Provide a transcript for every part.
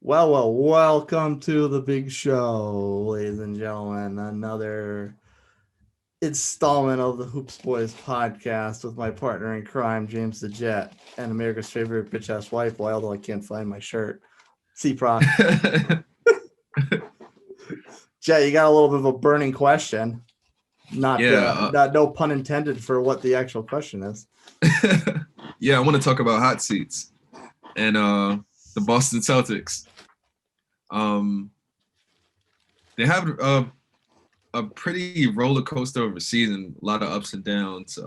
Welcome to the big show, ladies and gentlemen. Another installment of the Hoops Boys podcast with my partner in crime, James the Jet, and America's favorite bitch-ass wife, although I can't find my shirt, CProc. Jet, you got a little bit of a burning question. No pun intended for what the actual question is. Yeah, I want to talk about hot seats and the Boston Celtics. They have a pretty roller coaster of a season, a lot of ups and downs.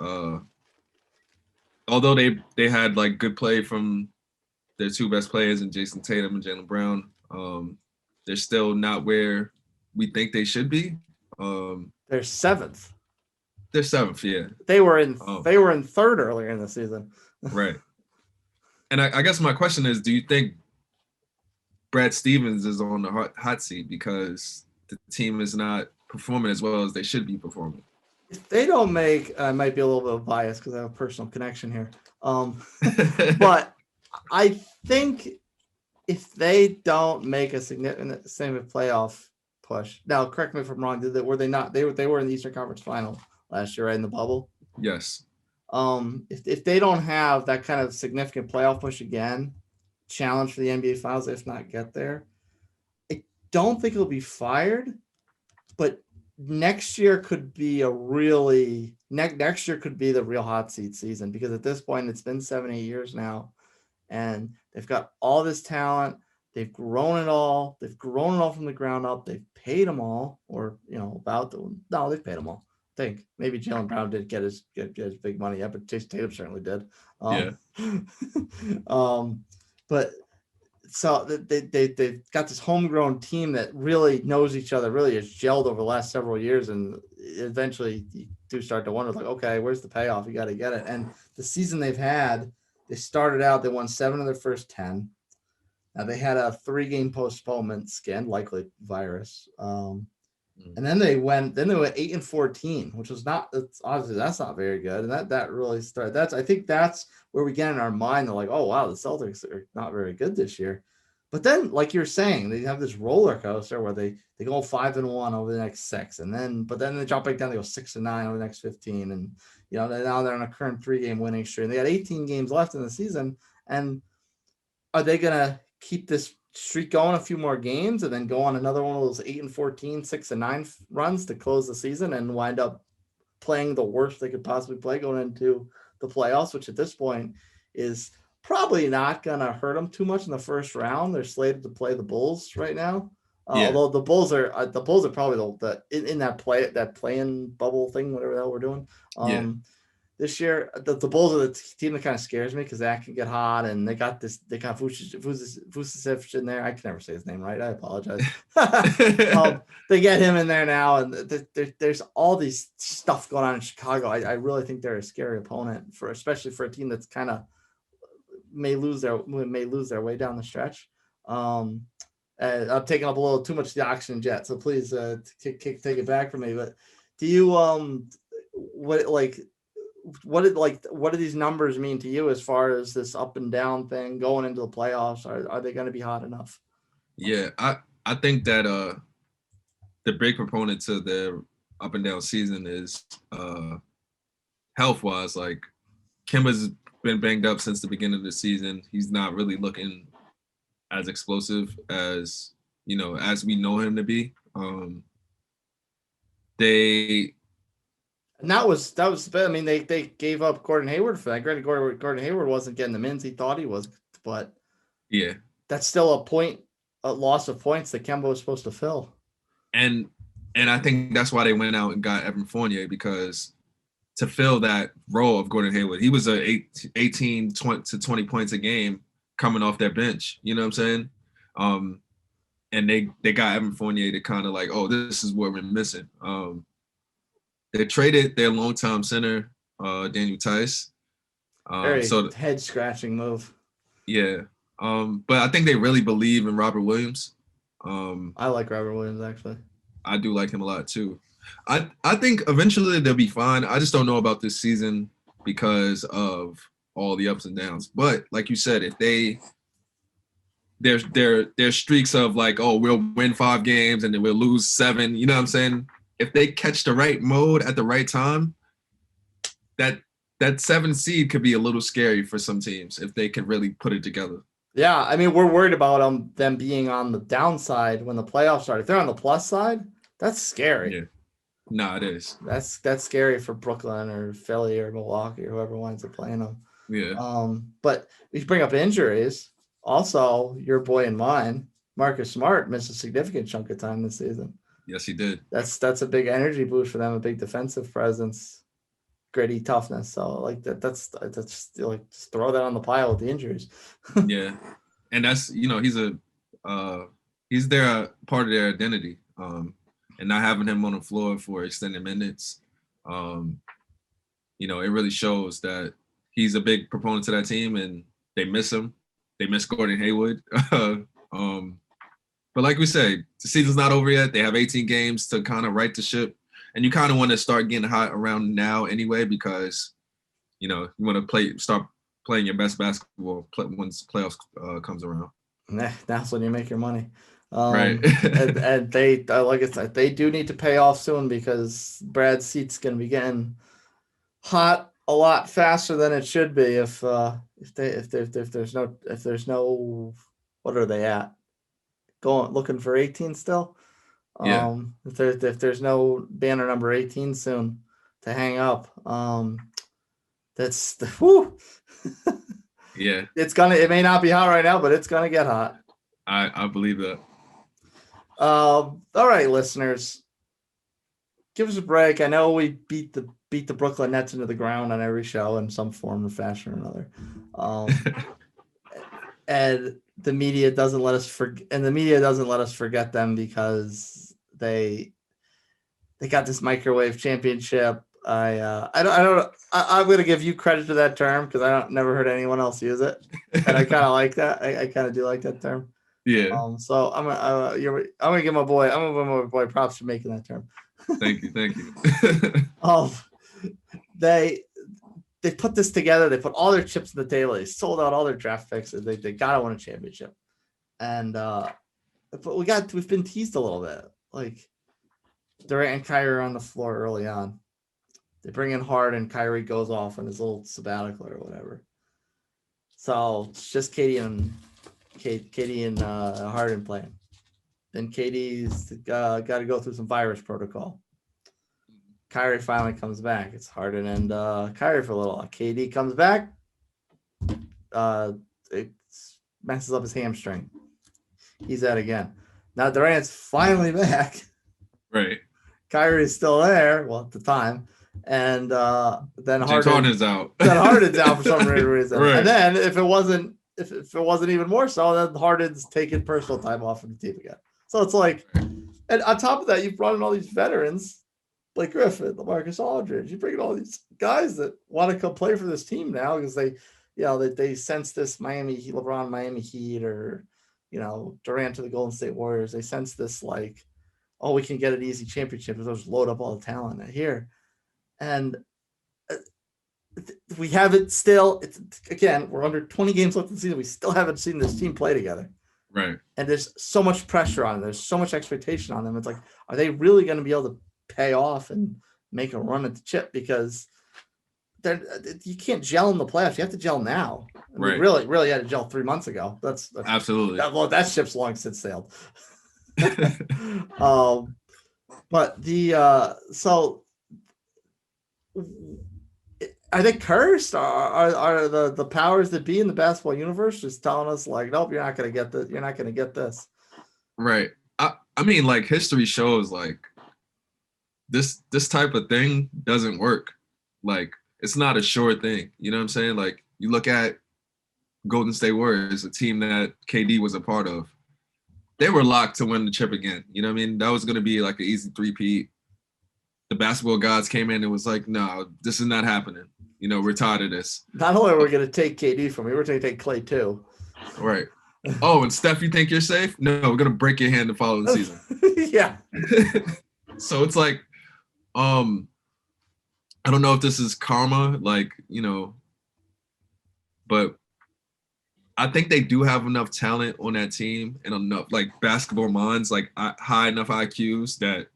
Although they had like good play from their two best players in Jason Tatum and Jaylen Brown, they're still not where we think they should be. They're seventh. They're seventh, yeah. They were in third earlier in the season. Right. And I guess my question is, do you think Brad Stevens is on the hot seat because the team is not performing as well as they should be performing? If they don't make, I might be a little bit of bias because I have a personal connection here. But I think if they don't make a significant playoff push, now correct me if I'm wrong. Were they not? They were in the Eastern Conference Final last year, right, in the bubble. Yes. If they don't have that kind of significant playoff push again, challenge for the NBA Finals, if not get there, I don't think he'll be fired. But next year could be next year could be the real hot seat season, because at this point it's been 7-8 years now, and they've got all this talent. They've grown it all. They've grown it all from the ground up. They've paid them all, or they've paid them all. I think maybe Jaylen Brown did get his big money, yeah, but Jason Tatum certainly did. But so they've got this homegrown team that really knows each other, really has gelled over the last several years, and eventually you do start to wonder, like, okay, where's the payoff? You got to get it. And the season they've had, they started out, they won 7 of their first 10. Now they had a 3-game postponement scanned, likely virus. And then they went 8-14, which was obviously that's not very good. And that really started. I think that's where we get in our mind. They're like, oh wow, the Celtics are not very good this year. But then, like you're saying, they have this roller coaster where they go 5-1 over the next 6, but then they drop back down. They go 6-9 over the next 15, and now they're on a current 3-game winning streak. And they got 18 games left in the season, and are they gonna keep this streak going a few more games and then go on another one of those 8-14, 6-9 runs to close the season and wind up playing the worst they could possibly play going into the playoffs, which at this point is probably not going to hurt them too much in the first round. They're slated to play the Bulls right now. Although the Bulls are probably in that play-in bubble thing, whatever the hell we're doing. This year, the Bulls are the team that kind of scares me because that can get hot, and they got Vucevic in there. I can never say his name right. I apologize. They get him in there now, and there's all these stuff going on in Chicago. I really think they're a scary opponent, especially for a team that's kind of may lose their way down the stretch. I'm taking up a little too much of the oxygen jet, so please take it back from me. But do you what do these numbers mean to you as far as this up and down thing going into the playoffs? Are they going to be hot enough? Yeah, I think that the big proponent to the up and down season is health wise. Like, Kemba's been banged up since the beginning of the season. He's not really looking as explosive as as we know him to be. And that was I mean, they gave up Gordon Hayward for that. Granted, Gordon Hayward wasn't getting the minutes he thought he was, but yeah, that's still a loss of points that Kemba was supposed to fill. And I think that's why they went out and got Evan Fournier, because to fill that role of Gordon Hayward, he was 18 to 20 points a game coming off their bench. You know what I'm saying? And they got Evan Fournier to kind of like, oh, this is what we're missing. They traded their longtime center, Daniel Tice. Very head-scratching move. Yeah. But I think they really believe in Robert Williams. I like Robert Williams, actually. I do like him a lot, too. I think eventually they'll be fine. I just don't know about this season because of all the ups and downs. But like you said, if they their streaks of like, oh, we'll win 5 games and then we'll lose 7. You know what I'm saying? If they catch the right mode at the right time, that 7 seed could be a little scary for some teams if they can really put it together. Yeah, I mean, we're worried about them being on the downside when the playoffs start. If they're on the plus side, that's scary. Yeah. No, it is. That's scary for Brooklyn or Philly or Milwaukee or whoever winds up playing them. Yeah. But if you bring up injuries, also your boy and mine, Marcus Smart, missed a significant chunk of time this season. Yes, he did. That's a big energy boost for them, a big defensive presence, gritty toughness. So like that's like just throw that on the pile with the injuries. Yeah, and that's he's their part of their identity. And not having him on the floor for extended minutes, it really shows that he's a big proponent to that team, and they miss him. They miss Gordon Hayward. But like we say, the season's not over yet. They have 18 games to kind of right the ship, and you kind of want to start getting hot around now anyway, because you want to start playing your best basketball once playoffs comes around. That's when you make your money. Right. and they, like I said, they do need to pay off soon because Brad's seat's going to be getting hot a lot faster than it should be if there's no what are they at? Looking for 18 still? Yeah. If there's no banner number 18 soon to hang up, that's the whoo. Yeah. It may not be hot right now, but it's gonna get hot. I believe that. All right, listeners, give us a break. I know we beat the Brooklyn Nets into the ground on every show in some form or fashion or another. And the media doesn't let us forget them because they got this microwave championship. I'm going to give you credit to that term because I never heard anyone else use it, and I kind of like that. I kind of do like that term. Yeah. So I'm gonna give my boy props for making that term. Thank you. They put this together. They put all their chips on the table. They sold out all their draft picks. They gotta win a championship. And but we've been teased a little bit. Like Durant and Kyrie are on the floor early on. They bring in Harden. Kyrie goes off on his little sabbatical or whatever. So it's just Katie and Harden playing. Then Katie's got to go through some virus protocol. Kyrie finally comes back. It's Harden and Kyrie for a little. KD comes back. It messes up his hamstring. He's out again. Now Durant's finally back. Right. Kyrie's still there. Well, at the time. And then Harden's out. Then Harden's out for some reason. Right. And then if it wasn't even more so, then Harden's taking personal time off from the team again. So it's like, and on top of that, you've brought in all these veterans. Blake Griffin, LaMarcus Aldridge. You bring in all these guys that want to come play for this team now because they sense this LeBron Miami Heat or Durant to the Golden State Warriors. They sense this like, oh, we can get an easy championship if we just load up all the talent here, and we haven't still. Again, we're under 20 games left in the season. We still haven't seen this team play together. Right. And there's so much pressure on them. There's so much expectation on them. It's like, are they really going to be able to pay off and make a run at the chip? Because you can't gel in the playoffs. You have to gel now. Right. We really had to gel 3 months ago. That's absolutely. That ship's long since sailed. But so are they cursed? Are the powers that be in the basketball universe just telling us like, nope, you're not going to get this. You're not going to get this. Right. I mean, like history shows like this type of thing doesn't work. Like it's not a sure thing. You know what I'm saying? Like you look at Golden State Warriors, a team that KD was a part of. They were locked to win the chip again. You know what I mean? That was going to be like an easy three-peat. The basketball gods came in and was like, no, this is not happening. We're tired of this. Not only are we going to take KD from you, we're going to take Clay too. Right. Oh, and Steph, you think you're safe? No, we're going to break your hand the following season. Yeah. So it's like, I don't know if this is karma, like, but I think they do have enough talent on that team and enough like basketball minds, like high enough IQs that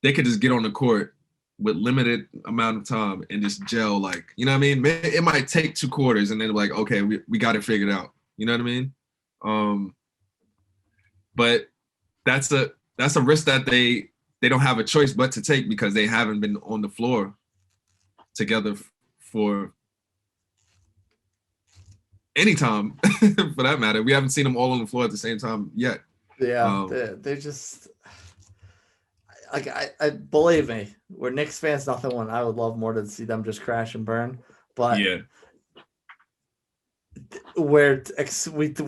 they could just get on the court with limited amount of time and just gel. Like, you know what I mean? It might take 2 quarters and then like, okay, we got it figured out. You know what I mean? But that's a risk that they don't have a choice but to take because they haven't been on the floor together for any time for that matter. We haven't seen them all on the floor at the same time yet. Yeah, they just like I believe me, we're Knicks fans, nothing one I would love more to see them just crash and burn. But yeah, we're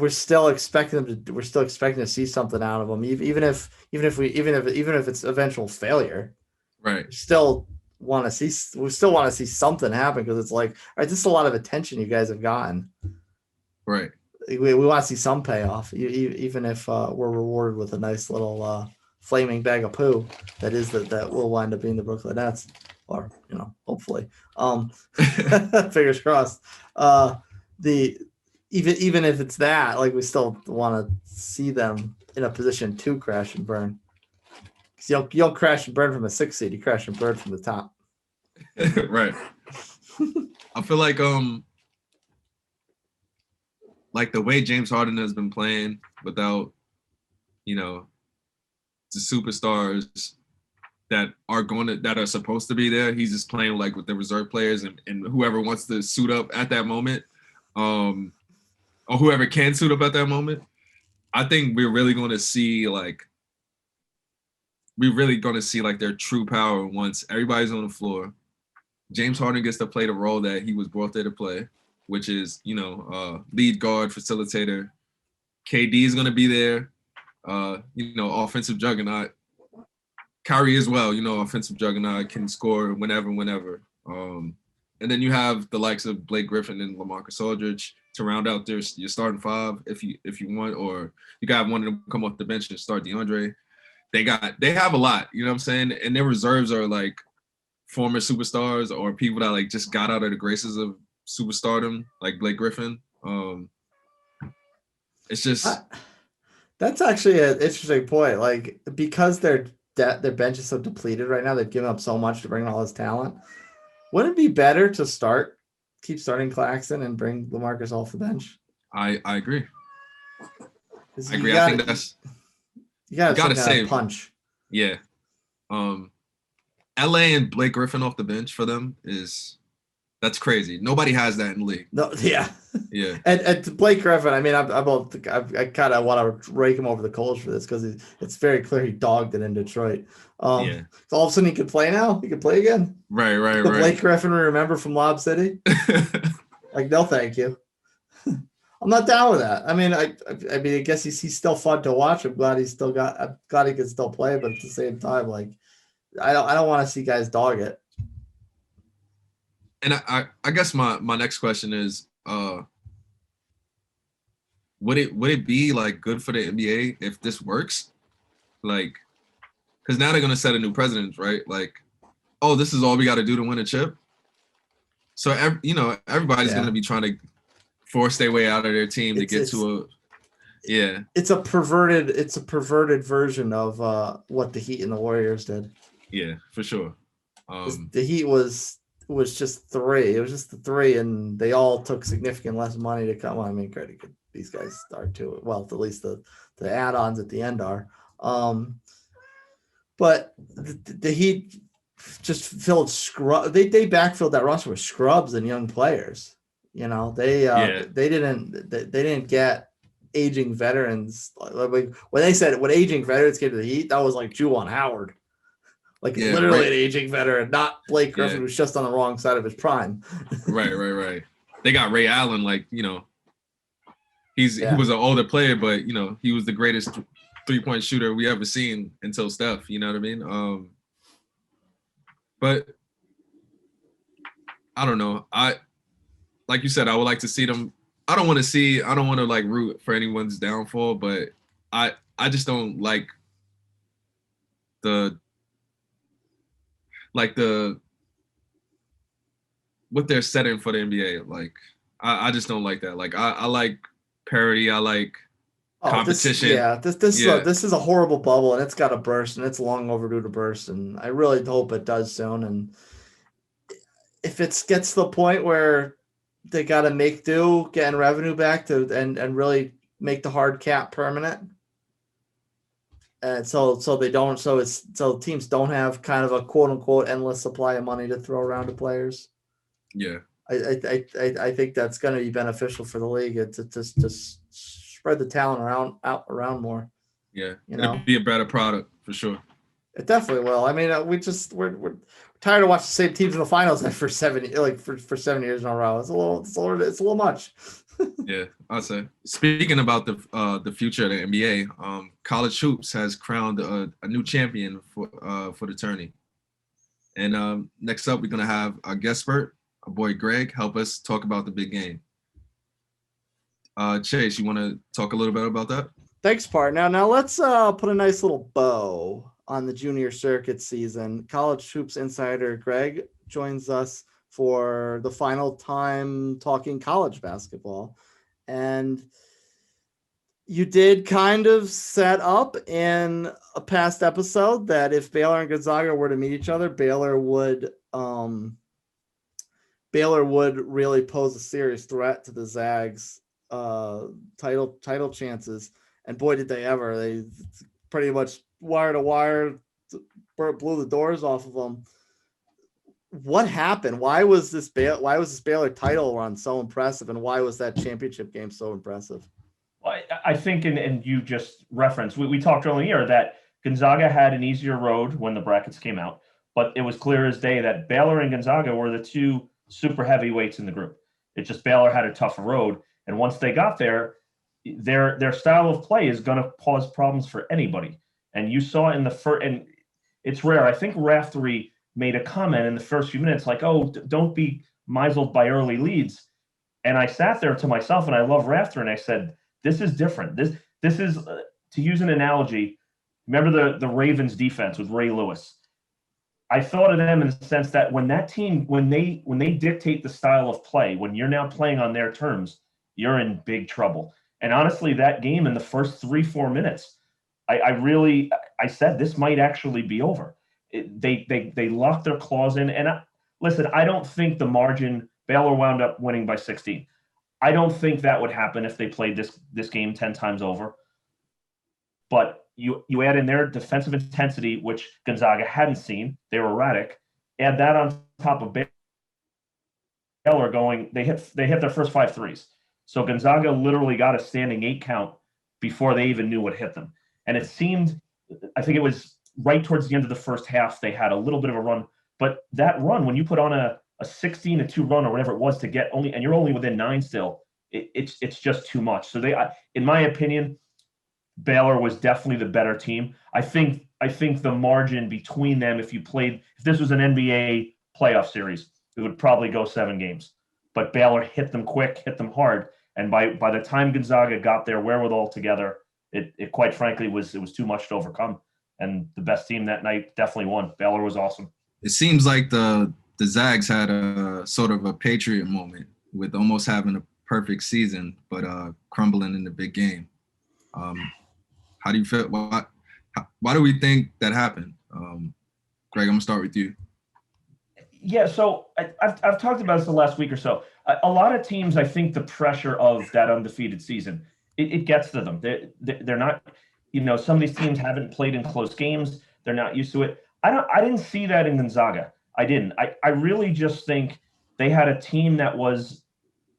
still expecting them to see something out of them, even if it's eventual failure. right. We still want to see something happen because it's like, all right, this is a lot of attention you guys have gotten. Right. We want to see some payoff, even if we're rewarded with a nice little flaming bag of poo that will wind up being the Brooklyn Nets, or hopefully. Fingers crossed. Even if it's that, like, we still want to see them in a position to crash and burn. You don't crash and burn from a 6 seed. You crash and burn from the top. Right. I feel like the way James Harden has been playing without, the superstars that are supposed to be there. He's just playing like with the reserve players and whoever wants to suit up at that moment, or whoever can suit up at that moment. I think we're really going to see their true power once everybody's on the floor. James Harden gets to play the role that he was brought there to play, which is, lead guard, facilitator. KD is going to be there, offensive juggernaut. Kyrie as well, offensive juggernaut, can score whenever. And then you have the likes of Blake Griffin and LaMarcus Aldridge to round out your starting 5 if you want, or you got one of them come off the bench and start DeAndre. They have a lot, you know what I'm saying? And their reserves are like former superstars or people that like just got out of the graces of superstardom, like Blake Griffin. It's just that's actually an interesting point. Like, because their bench is so depleted right now, they've given up so much to bring all this talent. Wouldn't it be better to keep starting Claxton and bring LaMarcus off the bench? I agree. I agree. I think that's you gotta save punch. Yeah. LA and Blake Griffin off the bench for them that's crazy. Nobody has that in the league. No, yeah. Yeah. And Blake Griffin, I mean, I kind of want to rake him over the coals for this because it's very clear he dogged it in Detroit. Yeah. So all of a sudden he could play now. He could play again. Right. Blake Griffin we remember from Lob City. Like, no, thank you. I'm not down with that. I mean, I guess he's still fun to watch. I'm glad he can still play, but at the same time, like, I don't want to see guys dog it. And I guess my next question is, would it be like good for the NBA if this works? Like, because now they're gonna set a new precedent, right? Like, oh, this is all we got to do to win a chip. So everybody's gonna be trying to force their way out of their team to get to a. Yeah. It's a perverted version of what the Heat and the Warriors did. Yeah, for sure. The Heat was just 3. It was just the 3, and they all took significant less money to come. I mean, credit these guys are too. Well, at least the add-ons at the end are. But the Heat just filled scrub. They backfilled that roster with scrubs and young players. They didn't get aging veterans. Like, when they said when aging veterans came to the Heat, that was like Juwan Howard. Like, literally an aging veteran, not Blake Griffin, who's just on the wrong side of his prime. Right. They got Ray Allen, he was an older player, but he was the greatest 3-point shooter we ever seen until Steph. You know what I mean? But I don't know. Like you said, I would like to see them. I don't want to like root for anyone's downfall, but I just don't like what they're setting for the NBA. Like, I just don't like that. Like I like parity. I like Oh, competition. Yeah. this is a horrible bubble, and it's got to burst, and it's long overdue to burst, and I really hope it does soon. And if it gets to the point where they got to make do, getting revenue back to and really make the hard cap permanent, and so they don't, so teams don't have kind of a quote unquote endless supply of money to throw around to players. Yeah. I think that's going to be beneficial for the league to spread the talent around more. Yeah. You It'll know, be a better product for sure. it definitely will. I mean, we're tired of watching the same teams in the finals for 7 years in a row. It's a little much. Yeah, I'll say. Speaking about the future of the NBA, college hoops has crowned a new champion for the tourney. And next up, we're gonna have our guest expert, our boy Greg, help us talk about the big game. Chase, you want to talk a little bit about that? Thanks, partner. Now let's put a nice little bow on the junior circuit season. College hoops insider Greg joins us for the final time talking college basketball. And you did kind of set up in a past episode that if Baylor and Gonzaga were to meet each other, Baylor would really pose a serious threat to the Zags title chances. And boy, did they ever. They pretty much wire to wire blew the doors off of them. What happened? Why was this Baylor title run so impressive, and why was that championship game so impressive? Well, I think, and you just referenced, we talked earlier that Gonzaga had an easier road when the brackets came out, but it was clear as day that Baylor and Gonzaga were the two super heavyweights in the group. It's just Baylor had a tougher road, and once they got there, their style of play is going to cause problems for anybody. And you saw in the first, and it's rare. I think Raftery made a comment in the first few minutes like, "Oh, don't be misled by early leads." And I sat there to myself, and I love Rafter, and I said, "This is different. This is to use an analogy. Remember the Ravens defense with Ray Lewis? I thought of them in the sense that when that team, when they dictate the style of play, when you're now playing on their terms, you're in big trouble." And honestly, that game in the first 3-4 minutes, I said this might actually be over. They locked their claws in. And listen, I don't think the margin, Baylor wound up winning by 16. I don't think that would happen if they played this game 10 times over. But you add in their defensive intensity, which Gonzaga hadn't seen. They were erratic. Add that on top of Baylor going, they hit their first 5 threes. So Gonzaga literally got a standing 8 count before they even knew what hit them. And it seemed, I think it was right towards the end of the first half, they had a little bit of a run. But that run, when you put on a 16-2 run or whatever it was to get only, and you're only within 9 still, it's just too much. So in my opinion, Baylor was definitely the better team. I think the margin between them, if this was an NBA playoff series, it would probably go 7 games. But Baylor hit them quick, hit them hard. And by the time Gonzaga got their wherewithal together, it quite frankly was too much to overcome. And the best team that night definitely won. Baylor was awesome. It seems like the Zags had a sort of a Patriot moment with almost having a perfect season, but crumbling in the big game. How do you feel? Why do we think that happened? Greg, I'm gonna start with you. Yeah, so I've talked about this the last week or so. A lot of teams, I think the pressure of that undefeated season, it gets to them. They're not, some of these teams haven't played in close games. They're not used to it. I didn't see that in Gonzaga. I didn't. I really just think they had a team that was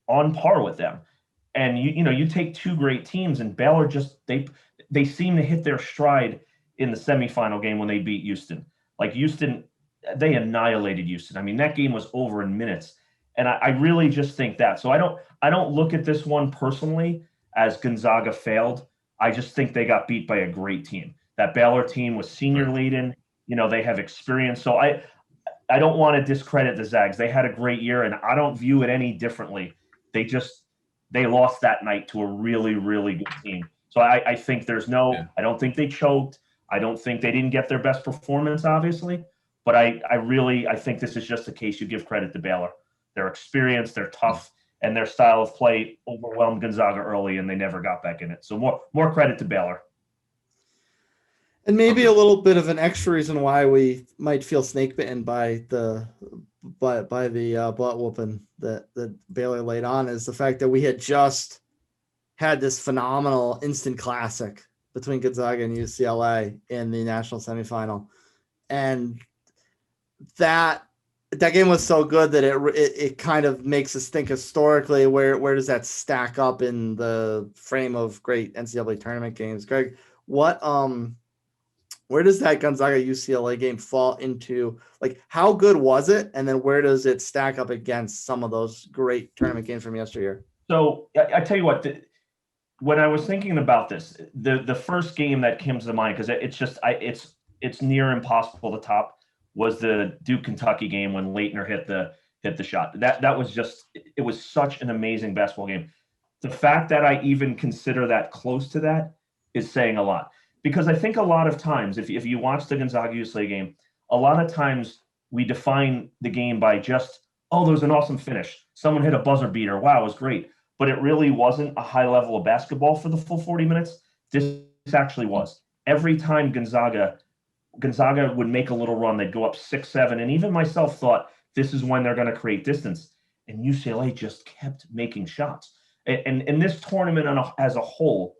on par with them. And you take 2 great teams, and Baylor just they seem to hit their stride in the semifinal game when they beat Houston. Like Houston, they annihilated Houston. I mean, that game was over in minutes. And I really just think that. So I don't look at this one personally as Gonzaga failed. I just think they got beat by a great team. That Baylor team was senior laden. They have experience. So I don't want to discredit the Zags. They had a great year, and I don't view it any differently. They lost that night to a really, really good team. So I think I don't think they choked. I don't think they didn't get their best performance, obviously. But I think this is just a case you give credit to Baylor. They're experienced, they're tough, and their style of play overwhelmed Gonzaga early, and they never got back in it. So more credit to Baylor. And maybe a little bit of an extra reason why we might feel snake bitten by the butt whooping that Baylor laid on is the fact that we had just had this phenomenal instant classic between Gonzaga and UCLA in the national semifinal, and that game was so good that it kind of makes us think historically where does that stack up in the frame of great NCAA tournament games. Greg, where does that Gonzaga UCLA game fall into? Like, how good was it? And then where does it stack up against some of those great tournament games from yesteryear? So I tell you what, when I was thinking about this, the first game that comes to mind, because it's near impossible to top, was the Duke Kentucky game when Leitner hit the shot. That was just, it was such an amazing basketball game. The fact that I even consider that close to that is saying a lot. Because I think a lot of times, if you watch the Gonzaga UCLA game, a lot of times we define the game by just, oh, there was an awesome finish. Someone hit a buzzer beater. Wow, it was great. But it really wasn't a high level of basketball for the full 40 minutes. This actually was. Every time Gonzaga would make a little run, they'd go up 6-7. And even myself thought this is when they're going to create distance. And UCLA just kept making shots. And this tournament as a whole,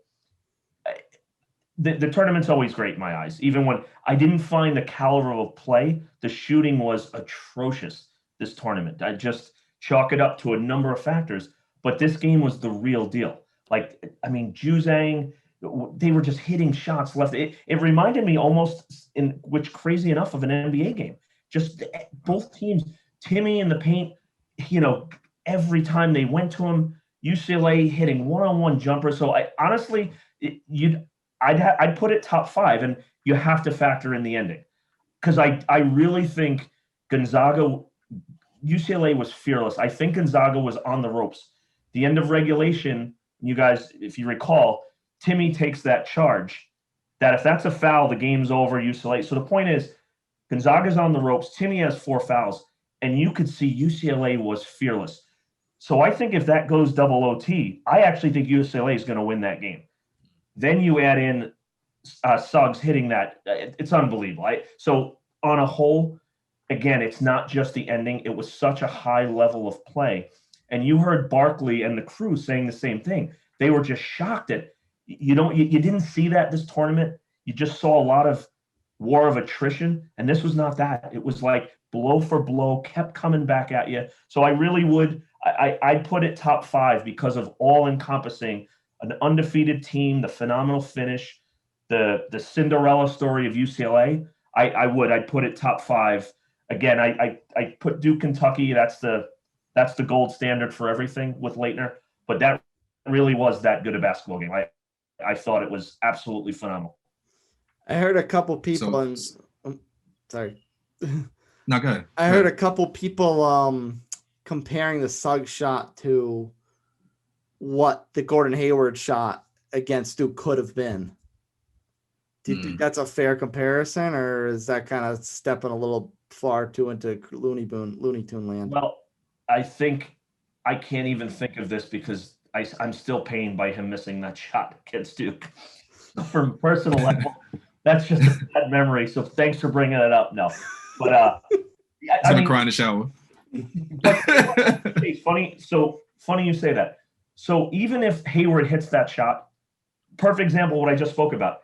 the tournament's always great in my eyes. Even when I didn't find the caliber of play, the shooting was atrocious this tournament. I just chalk it up to a number of factors. But this game was the real deal. Like, I mean, Juzang, they were just hitting shots left. It reminded me almost, which crazy enough, of an NBA game. Just both teams, Timmy in the paint, every time they went to him, UCLA hitting one-on-one jumpers. So I honestly, I'd put it top 5, and you have to factor in the ending. Because I really think UCLA was fearless. I think Gonzaga was on the ropes. The end of regulation, you guys, if you recall, Timmy takes that charge that if that's a foul, the game's over, UCLA. So the point is, Gonzaga's on the ropes. Timmy has 4 fouls, and you could see UCLA was fearless. So I think if that goes double OT, I actually think UCLA is going to win that game. Then you add in Suggs hitting that. It's unbelievable. So on a whole, again, it's not just the ending. It was such a high level of play. And you heard Barkley and the crew saying the same thing. They were just shocked at, you didn't see that this tournament. You just saw a lot of war of attrition. And this was not that. It was like blow for blow, kept coming back at you. So I really would, I'd put it top 5 because of all encompassing an undefeated team, the phenomenal finish, the Cinderella story of UCLA. I'd put it top 5. Again, I put Duke Kentucky. That's the gold standard for everything with Leitner. But that really was that good a basketball game. I thought it was absolutely phenomenal. I heard a couple people sorry. No, go ahead. I heard a couple people comparing the Suggs shot to what the Gordon Hayward shot against Duke could have been. Do you think that's a fair comparison, or is that kind of stepping a little far too into Looney Tune land? Well, I think I can't even think of this because I'm still pained by him missing that shot against Duke. From personal level, that's just a bad memory. So thanks for bringing it up. No, but I mean, cry in the shower. It's funny. So funny you say that. So even if Hayward hits that shot, perfect example of what I just spoke about.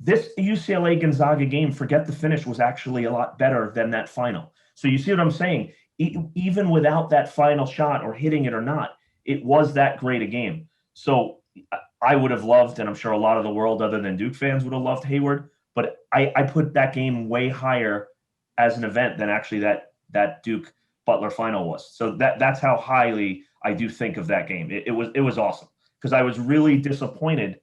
This UCLA Gonzaga game, forget the finish, was actually a lot better than that final. So you see what I'm saying? Even without that final shot or hitting it or not, it was that great a game. So I would have loved, and I'm sure a lot of the world other than Duke fans would have loved Hayward, but I put that game way higher as an event than actually that Duke Butler final was. So that's how highly I do think of that game. It was awesome because I was really disappointed.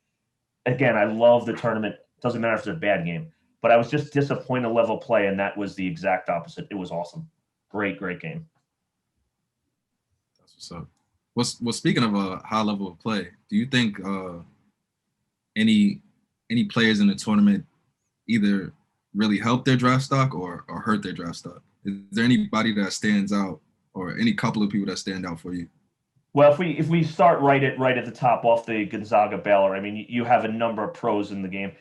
Again, I love the tournament. Doesn't matter if it's a bad game, but I was just disappointed level play, and that was the exact opposite. It was awesome. Great game. That's what's up. Well, speaking of a high level of play, do you think any players in the tournament either really helped their draft stock or hurt their draft stock? Is there anybody that stands out or any couple of people that stand out for you? Well, if we start right at the top off the Gonzaga Baylor, I mean, you have a number of pros in the game.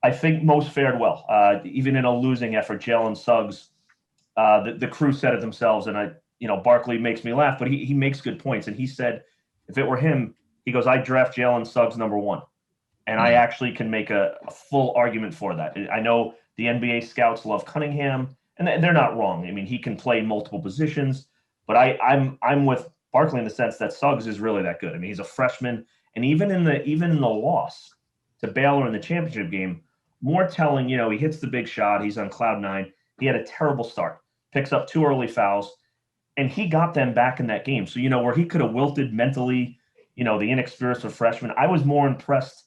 I think most fared well, even in a losing effort. Jalen Suggs, the crew said it themselves, and Barkley makes me laugh, but he makes good points. And he said, if it were him, he goes, I'd draft Jalen Suggs #1. And I actually can make a full argument for that. I know the NBA scouts love Cunningham, and they're not wrong. I mean, he can play multiple positions, but I'm with Barkley in the sense that Suggs is really that good. I mean, he's a freshman, and even in the loss to Baylor in the championship game, more telling, he hits the big shot. He's on cloud 9. He had a terrible start, picks up 2 early fouls, and he got them back in that game. So, where he could have wilted mentally, the inexperienced of freshman, I was more impressed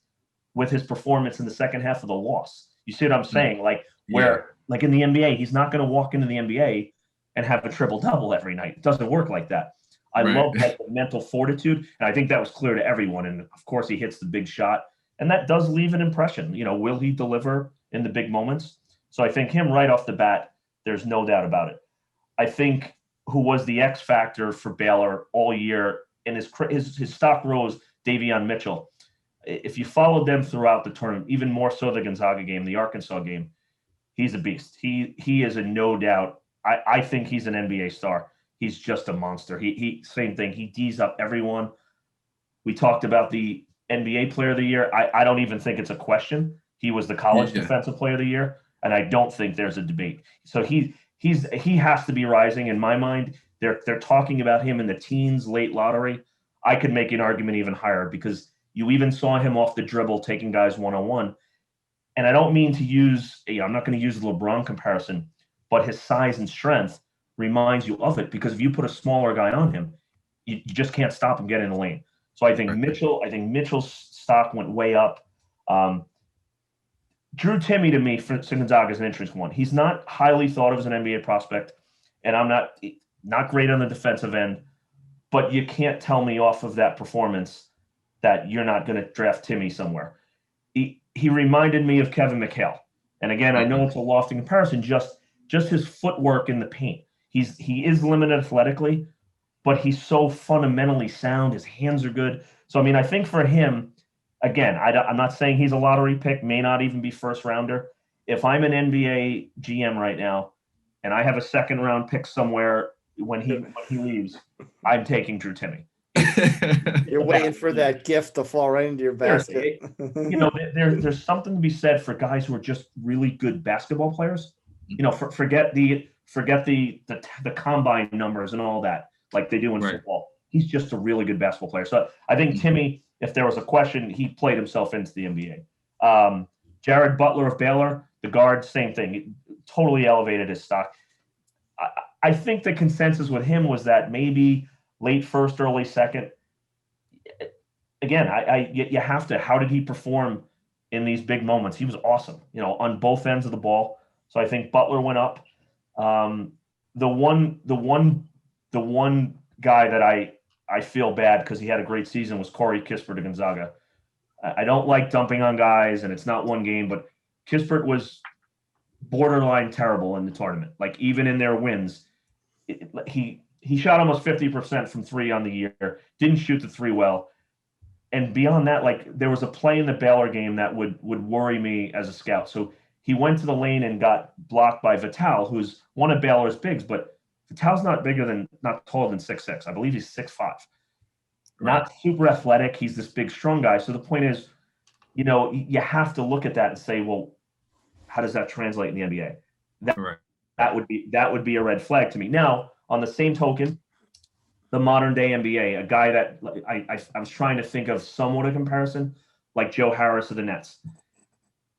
with his performance in the second half of the loss. You see what I'm saying? Like in the NBA, he's not going to walk into the NBA and have a triple-double every night. It doesn't work like that. I love that mental fortitude, and I think that was clear to everyone. And, of course, he hits the big shot, and that does leave an impression. Will he deliver in the big moments? So I think him right off the bat, there's no doubt about it. I think who was the X factor for Baylor all year, and his stock rose, Davion Mitchell. If you followed them throughout the tournament, even more so the Gonzaga game, the Arkansas game, he's a beast. He is a no doubt. I think he's an NBA star. He's just a monster. He same thing. He D's up everyone. We talked about the NBA Player of the Year. I don't even think it's a question. He was the College Defensive Player of the Year, and I don't think there's a debate. So he has to be rising in my mind. They're talking about him in the teens, late lottery. I could make an argument even higher because you even saw him off the dribble taking guys one-on-one. And I don't mean to use, I'm not going to use the LeBron comparison, but his size and strength reminds you of it because if you put a smaller guy on him, you just can't stop him getting in the lane. So I think Mitchell's stock went way up. Drew Timme to me for Gonzaga is an interesting one. He's not highly thought of as an NBA prospect, and I'm not great on the defensive end, but you can't tell me off of that performance that you're not going to draft Timme somewhere. He reminded me of Kevin McHale. And again, I know it's a lofty comparison, just his footwork in the paint. He is limited athletically, but he's so fundamentally sound. His hands are good. So, I mean, I think for him, again, I'm not saying he's a lottery pick, may not even be first rounder. If I'm an NBA GM right now and I have a second round pick somewhere when he leaves, I'm taking Drew Timme. You're waiting for that gift to fall right into your basket. There's something to be said for guys who are just really good basketball players. Forget the combine numbers and all that like they do in football. He's just a really good basketball player. So I think Timme, if there was a question, he played himself into the NBA. Jared Butler of Baylor, the guard, same thing. He totally elevated his stock. I think the consensus with him was that maybe late first, early second. Again, you have to. How did he perform in these big moments? He was awesome, on both ends of the ball. So I think Butler went up. The one guy that I feel bad because he had a great season was Corey Kispert of Gonzaga. I don't like dumping on guys, and it's not one game, but Kispert was borderline terrible in the tournament. Like even in their wins, he shot almost 50% from 3 on the year, didn't shoot the 3 well. And beyond that, like there was a play in the Baylor game that would worry me as a scout. So he went to the lane and got blocked by Vital, who's one of Baylor's bigs, but Vital's not taller than 6'6". I believe he's 6'5". Right. Not super athletic. He's this big, strong guy. So the point is, you have to look at that and say, well, how does that translate in the NBA? That would be a red flag to me. Now, on the same token, the modern day NBA, a guy that I was trying to think of somewhat a comparison, like Joe Harris of the Nets.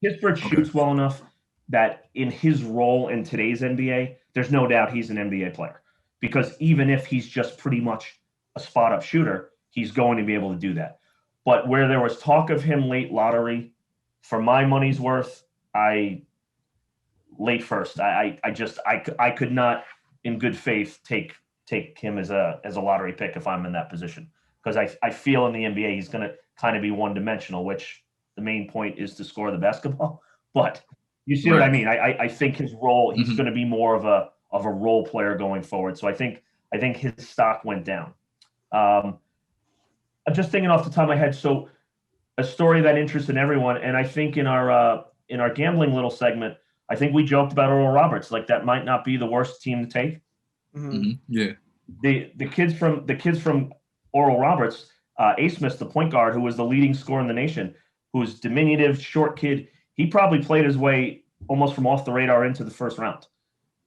Kispert shoots well enough that in his role in today's NBA, there's no doubt he's an NBA player. Because even if he's just pretty much a spot-up shooter, he's going to be able to do that. But where there was talk of him late lottery, for my money's worth, late first. I could not, in good faith, take him as a lottery pick if I'm in that position. Because I feel in the NBA he's going to kind of be one-dimensional, which the main point is to score the basketball. But you see what I mean? I think his role, he's going to be more of a role player going forward. So I think his stock went down. just thinking off the top of my head. So a story that interested everyone, and I think in our gambling little segment, I think we joked about Oral Roberts. Like that might not be the worst team to take. Yeah. The kids from Oral Roberts, A. Smith, the point guard, who was the leading scorer in the nation, who's diminutive, short kid. He probably played his way almost from off the radar into the first round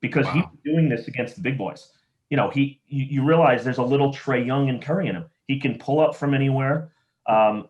because he was doing this against the big boys. You realize there's a little Trae Young and Curry in him. He can pull up from anywhere.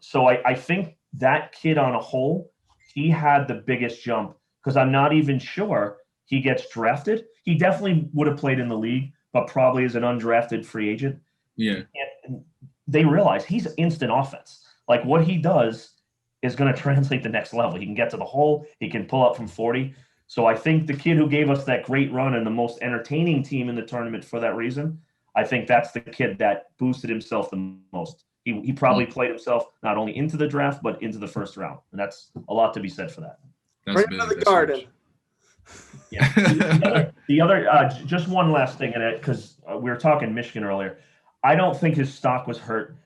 So I think that kid on a whole, he had the biggest jump because I'm not even sure he gets drafted. He definitely would have played in the league, but probably as an undrafted free agent. Yeah. And they realize he's instant offense. Like what he does is going to translate the next level. He can get to the hole. He can pull up from 40. So I think the kid who gave us that great run and the most entertaining team in the tournament for that reason, I think that's the kid that boosted himself the most. He probably played himself not only into the draft, but into the first round. And that's a lot to be said for that. Right into the garden. Yeah. The other just one last thing in it, because we were talking Michigan earlier. I don't think his stock was hurt,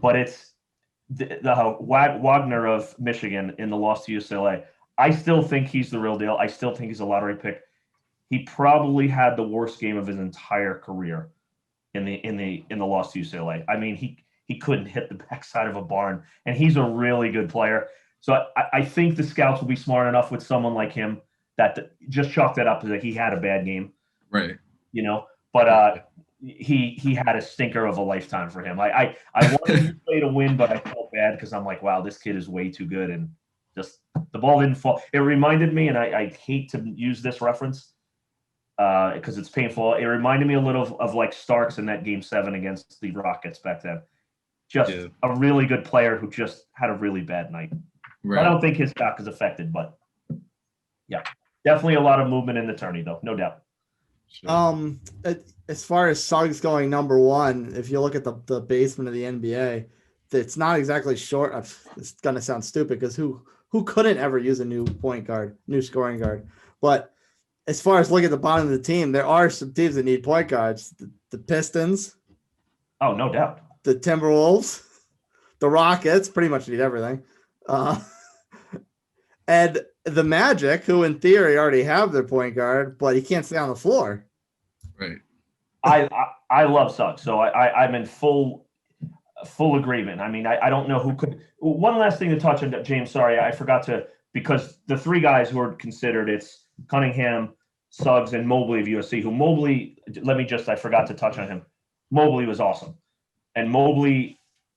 but it's the Wagner of Michigan in the loss to UCLA. I still think he's the real deal. I still think he's a lottery pick. He probably had the worst game of his entire career in the loss to UCLA. I mean, he couldn't hit the backside of a barn, and he's a really good player. So I think the scouts will be smart enough with someone like him that just chalk that up as that he had a bad game, right? But he had a stinker of a lifetime for him. I wanted UCLA to win, but I felt bad because I'm like, wow, this kid is way too good, and just the ball didn't fall. It reminded me, and I hate to use this reference because it's painful. It reminded me a little of like Starks in that Game 7 against the Rockets back then. Just a really good player who just had a really bad night. Right. I don't think his stock is affected, but yeah, definitely a lot of movement in the tourney, though, no doubt. As far as Suggs going number one, if you look at the basement of the NBA, it's not exactly short. It's gonna sound stupid because who couldn't ever use a new point guard, new scoring guard? But as far as looking at the bottom of the team, there are some teams that need point guards. The Pistons. Oh, no doubt. The Timberwolves, the Rockets, pretty much need everything. And the Magic, who in theory already have their point guard, but he can't stay on the floor. Right. I love Suggs, so I'm in full agreement. I mean, I don't know who could. One last thing to touch on, James. Sorry, I forgot to, because the three guys who are considered, it's Cunningham, Suggs, and Mobley of USC. Who Mobley? I forgot to touch on him. Mobley was awesome, and Mobley,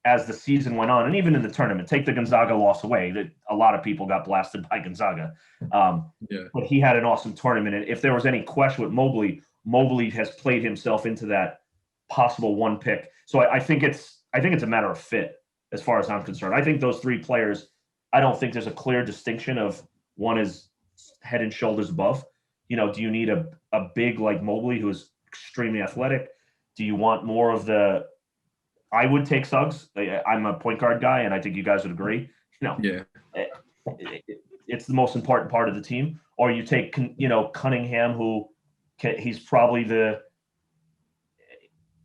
as the season went on, and even in the tournament, take the Gonzaga loss away, that a lot of people got blasted by Gonzaga. But he had an awesome tournament. And if there was any question with Mobley has played himself into that possible one pick. So I think it's a matter of fit as far as I'm concerned. I think those three players, I don't think there's a clear distinction of one is head and shoulders above. Do you need a big like Mobley who is extremely athletic? Do you want more of the – I would take Suggs. I'm a point guard guy, and I think you guys would agree. It's the most important part of the team. Or you take, Cunningham, who he's probably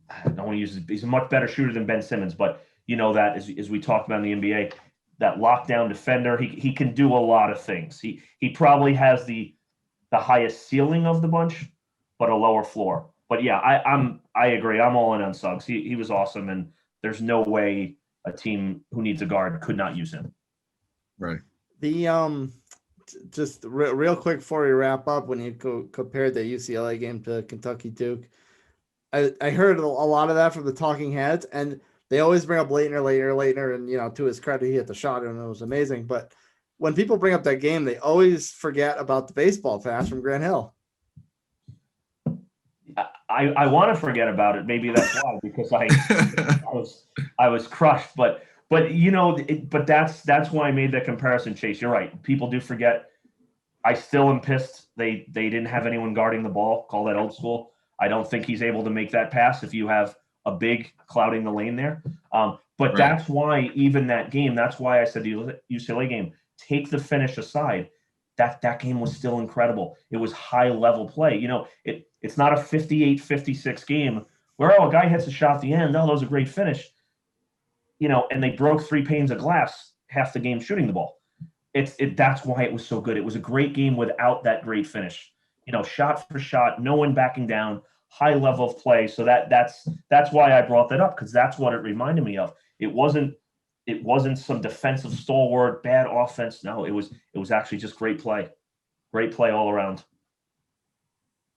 I don't want to use. He's a much better shooter than Ben Simmons, but that as we talked about in the NBA, that lockdown defender, he can do a lot of things. He probably has the highest ceiling of the bunch, but a lower floor. But yeah, I agree. I'm all in on Suggs. He was awesome, and there's no way a team who needs a guard could not use him. Right. The just real quick before we wrap up, when you compared the UCLA game to Kentucky Duke, I heard a lot of that from the talking heads, and they always bring up Leitner, and to his credit, he hit the shot and it was amazing. But when people bring up that game, they always forget about the baseball pass from Grant Hill. I want to forget about it. Maybe that's why, because I was crushed. But that's why I made that comparison, Chase. You're right. People do forget. I still am pissed they didn't have anyone guarding the ball. Call that old school. I don't think he's able to make that pass if you have a big clouding the lane there. But right. That's why even that game. That's why I said the UCLA game. Take the finish aside. That game was still incredible. It was high level play. It's not a 58-56 game where a guy hits a shot at the end. No, that was a great finish. and they broke 3 panes of glass half the game shooting the ball. That's why it was so good. It was a great game without that great finish. Shot for shot, no one backing down, high level of play. So that's why I brought that up, because that's what it reminded me of. It wasn't some defensive stalwart, bad offense. No, it was actually just great play all around.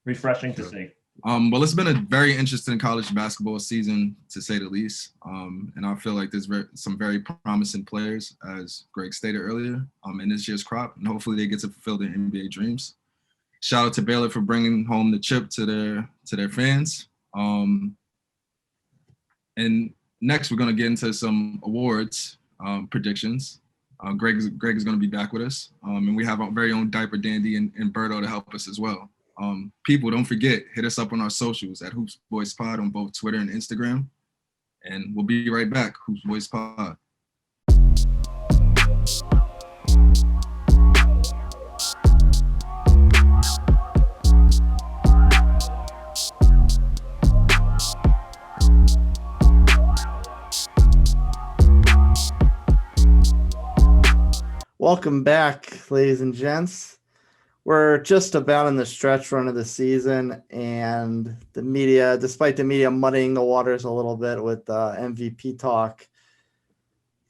Refreshing to see. Well, it's been a very interesting college basketball season, to say the least. And I feel like there's some very promising players, as Greg stated earlier, in this year's crop, and hopefully they get to fulfill their NBA dreams. Shout out to Baylor for bringing home the chip to their fans. And next, we're going to get into some awards predictions. Greg is going to be back with us, and we have our very own Diaper Dandy and Berto to help us as well. People, don't forget, hit us up on our socials at Hoops Boys Pod on both Twitter and Instagram. And we'll be right back. Hoops Boys Pod. Welcome back, ladies and gents. We're just about in the stretch run of the season, and the media, despite the media muddying the waters a little bit with MVP talk,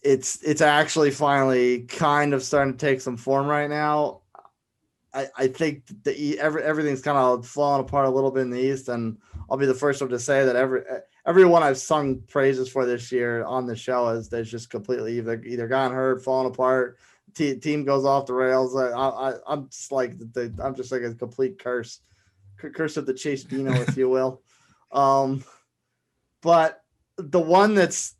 it's actually finally kind of starting to take some form right now. I think everything's kind of falling apart a little bit in the East, and I'll be the first one to say that everyone I've sung praises for this year on the show has just completely either gotten hurt, fallen apart. Team goes off the rails. I'm just like a complete curse of the Chase Dino, if you will. But the one that's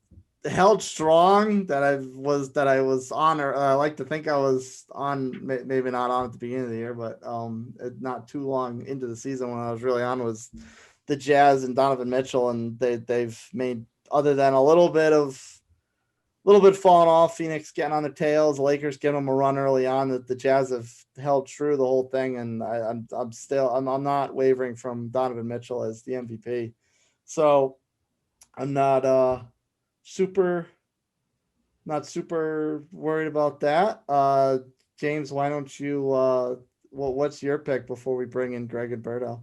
held strong that I was on, or I like to think I was on, maybe not on at the beginning of the year, but not too long into the season when I was really on, was the Jazz and Donovan Mitchell, and they've made, other than a little bit falling off, Phoenix getting on their tails, the Lakers giving them a run early on, that the Jazz have held true the whole thing, and I'm not wavering from Donovan Mitchell as the MVP. So I'm not super worried about that. James, why don't you what's your pick before we bring in Greg and Berto?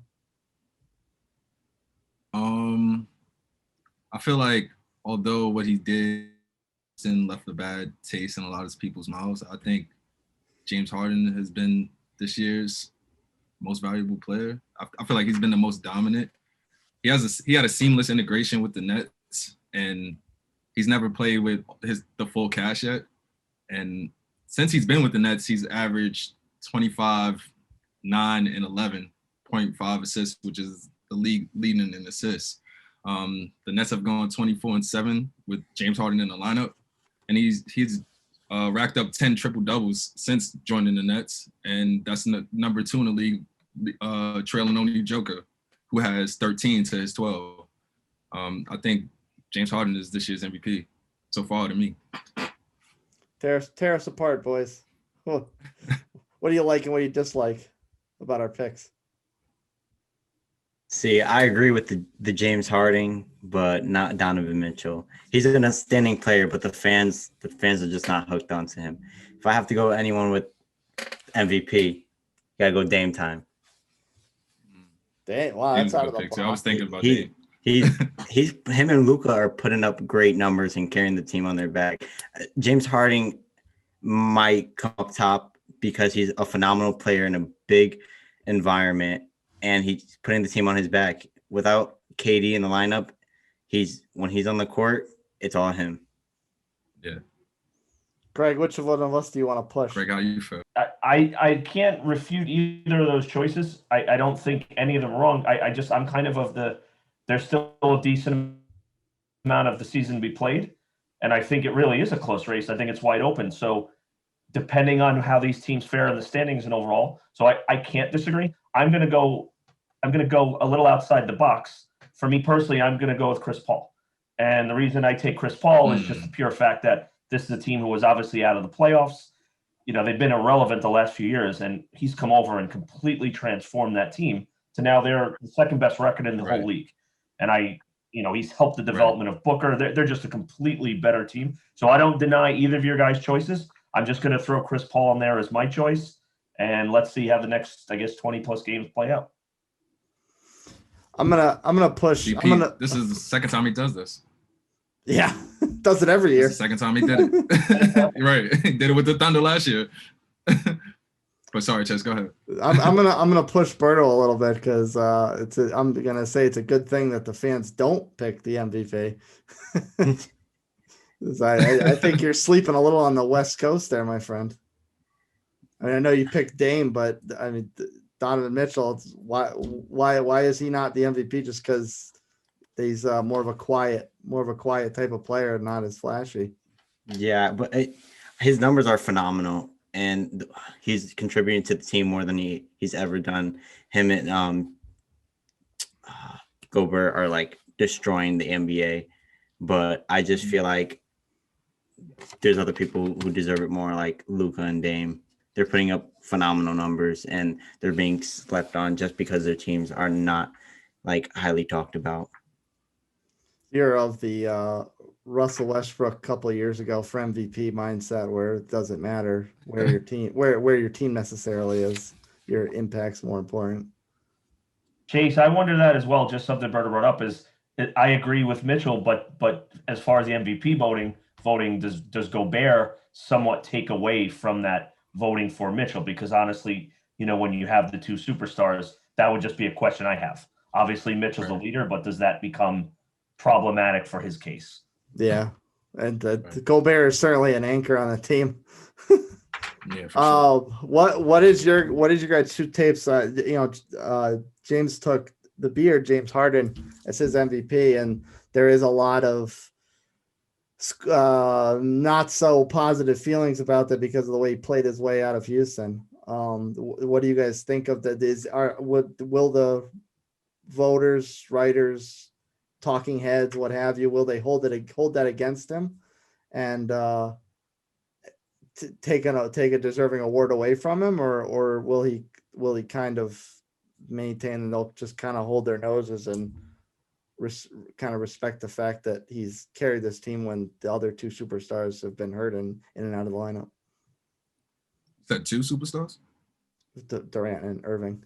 I feel like although what he did left a bad taste in a lot of people's mouths, I think James Harden has been this year's most valuable player. I feel like he's been the most dominant. He had a seamless integration with the Nets, and he's never played with the full cast yet. And since he's been with the Nets, he's averaged 25, 9, and 11.5 assists, which is the league leading in assists. The Nets have gone 24-7 with James Harden in the lineup, and he's racked up 10 triple doubles since joining the Nets, and that's number 2 in the league, trailing only Joker, who has 13 to his 12. I think James Harden is this year's MVP so far to me. Tear us apart, boys. What do you like and what do you dislike about our picks? See, I agree with the James Harden, but not Donovan Mitchell. He's an outstanding player, but the fans are just not hooked onto him. If I have to go with anyone with MVP, gotta go Dame time. Dang, wow, that's out of the box. I was thinking about Dame. Him and Luka are putting up great numbers and carrying the team on their back. James Harden might come up top because he's a phenomenal player in a big environment, and he's putting the team on his back. Without KD in the lineup, when he's on the court, it's all him. Yeah. Greg, which one of us do you want to push? Greg, how you feel? I can't refute either of those choices. I don't think any of them are wrong. I'm kind of there's still a decent amount of the season to be played, and I think it really is a close race. I think it's wide open. So depending on how these teams fare in the standings and overall, so I can't disagree. I'm gonna go a little outside the box. For me personally, I'm gonna go with Chris Paul. And the reason I take Chris Paul is just the pure fact that this is a team who was obviously out of the playoffs. They've been irrelevant the last few years, and he's come over and completely transformed that team to now they're the second best record in the whole league. And I He's helped the development of Booker. They're just a completely better team. So I don't deny either of your guys' choices. I'm just going to throw Chris Paul in there as my choice, and let's see how the next, 20 plus games play out. I'm gonna push. This is the second time he does this. Yeah, does it every year. This is the second time he did it. You're right. He did it with the Thunder last year. But sorry, Chess, go ahead. I'm gonna push Berto a little bit because I'm gonna say it's a good thing that the fans don't pick the MVP. I think you're sleeping a little on the West Coast there, my friend. I mean, I know you picked Dame, but I mean Donovan Mitchell. Why is he not the MVP? Just because he's more of a quiet type of player, not as flashy. Yeah, but his numbers are phenomenal, and he's contributing to the team more than he's ever done. Him and Gobert are like destroying the NBA, but I just feel like there's other people who deserve it more, like Luka and Dame. They're putting up phenomenal numbers, and they're being slept on just because their teams are not like highly talked about. You're of the Russell Westbrook a couple of years ago for MVP mindset, where it doesn't matter where your team necessarily is. Your impact's more important. Chase, I wonder that as well. Just something Berto brought up is I agree with Mitchell, but as far as the MVP voting, does Gobert somewhat take away from that voting for Mitchell? Because honestly, when you have the two superstars, that would just be a question I have. Obviously, Mitchell's the leader, but does that become problematic for his case? Yeah, and Gobert is certainly an anchor on the team. Yeah, for sure. What is your guys' two tapes? James took the beard, James Harden, as his MVP, and there is a lot of not so positive feelings about that because of the way he played his way out of Houston. What do you guys think of that? Will the voters, writers, talking heads, what have you, will they hold that against him and take a deserving award away from him, or will he kind of maintain and they'll just kind of hold their noses and kind of respect the fact that he's carried this team when the other two superstars have been hurt in and out of the lineup? Is that two superstars? Durant and Irving.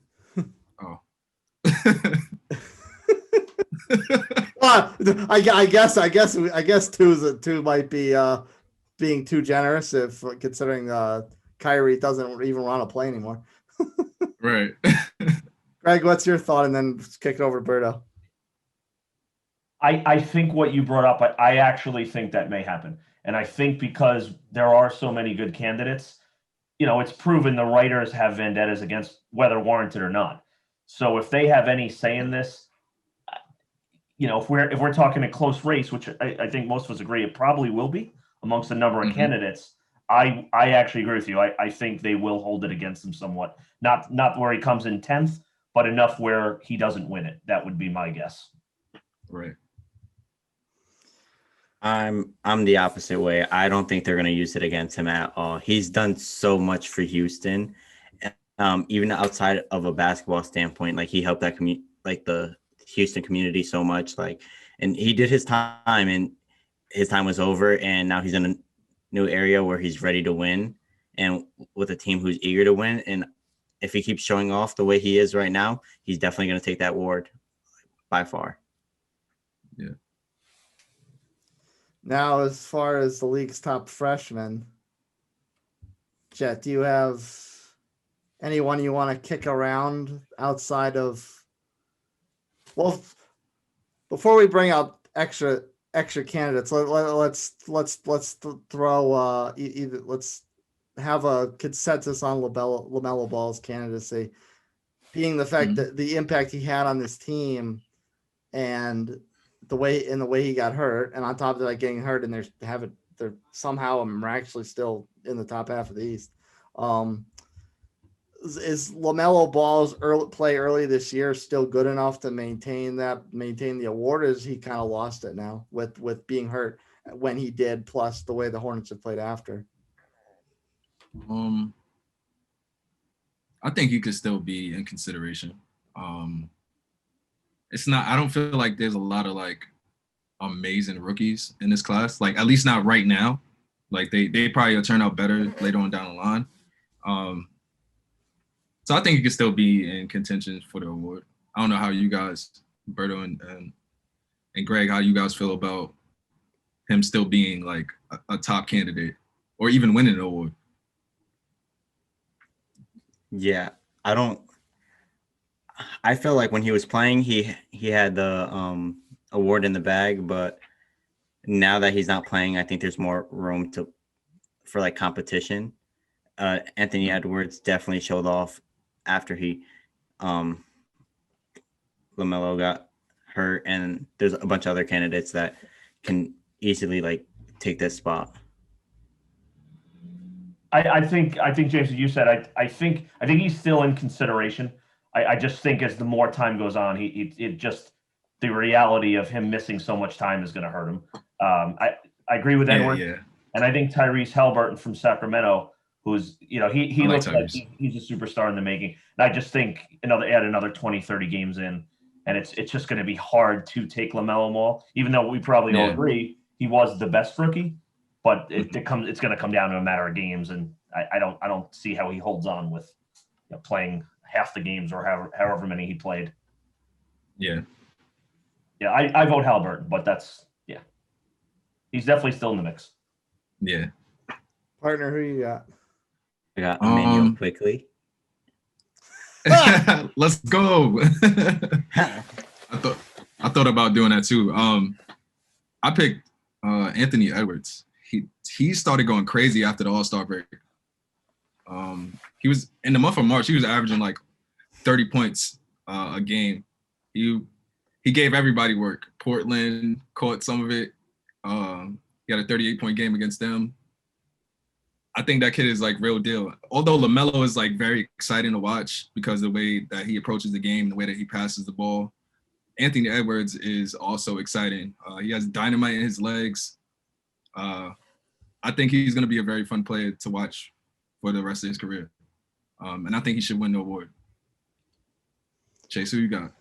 Oh. Well, I guess two might be being too generous if considering Kyrie doesn't even want to play anymore. Right. Greg, what's your thought? And then kick it over to Berto. I think what you brought up, I actually think that may happen. And I think because there are so many good candidates, it's proven the writers have vendettas against whether warranted or not. So if they have any say in this, if we're talking a close race, which I think most of us agree it probably will be amongst a number of candidates, I actually agree with you. I think they will hold it against him somewhat. Not where he comes in 10th, but enough where he doesn't win it. That would be my guess. Right. I'm the opposite way. I don't think they're going to use it against him at all. He's done so much for Houston, even outside of a basketball standpoint. Like he helped that the Houston community so much. And he did his time, and his time was over. And now he's in a new area where he's ready to win, and with a team who's eager to win. And if he keeps showing off the way he is right now, he's definitely going to take that award by far. Yeah. Now, as far as the league's top freshman, Jet, do you have anyone you want to kick around outside of? Well, before we bring out extra candidates, let's throw let's have a consensus on Lamelo Ball's candidacy, being the fact that the impact he had on this team and the way he got hurt, and on top of that getting hurt, and they're somehow miraculously still in the top half of the East. Is Lamelo Ball's play early this year still good enough to maintain the award? Or is he kind of lost it now with being hurt when he did, plus the way the Hornets have played after? I think he could still be in consideration. It's not. I don't feel like there's a lot of amazing rookies in this class. Like, at least not right now. Like, they probably will turn out better later on down the line. So I think he could still be in contention for the award. I don't know how you guys, Berto and Greg, how you guys feel about him still being like a top candidate or even winning an award. Yeah, I feel like when he was playing, he had the award in the bag, but now that he's not playing, I think there's more room for like competition. Anthony Edwards definitely showed off after he Lamelo got hurt, and there's a bunch of other candidates that can easily like take this spot. I think James, as you said, I think he's still in consideration. I just think as the more time goes on, it just the reality of him missing so much time is going to hurt him. I agree with Edwards, and I think Tyrese Haliburton from Sacramento, who's he looks like he's a superstar in the making. And I just think add another 20, 30 games in, and it's just going to be hard to take LaMelo Ball, even though we probably all agree he was the best rookie. But it's going to come down to a matter of games, and I don't see how he holds on with playing half the games or however many he played. Yeah. Yeah, I vote Haliburton, but he's definitely still in the mix. Yeah. Partner, who you got? I got Emmanuel quickly. Let's go. I thought about doing that too. I picked Anthony Edwards. He started going crazy after the All-Star break. He was in the month of March. He was averaging like 30 points a game. He gave everybody work. Portland caught some of it. He had a 38-point game against them. I think that kid is like real deal. Although LaMelo is like very exciting to watch because of the way that he approaches the game, the way that he passes the ball. Anthony Edwards is also exciting. He has dynamite in his legs. I think he's going to be a very fun player to watch for the rest of his career. And I think he should win the award. Chase, who you got?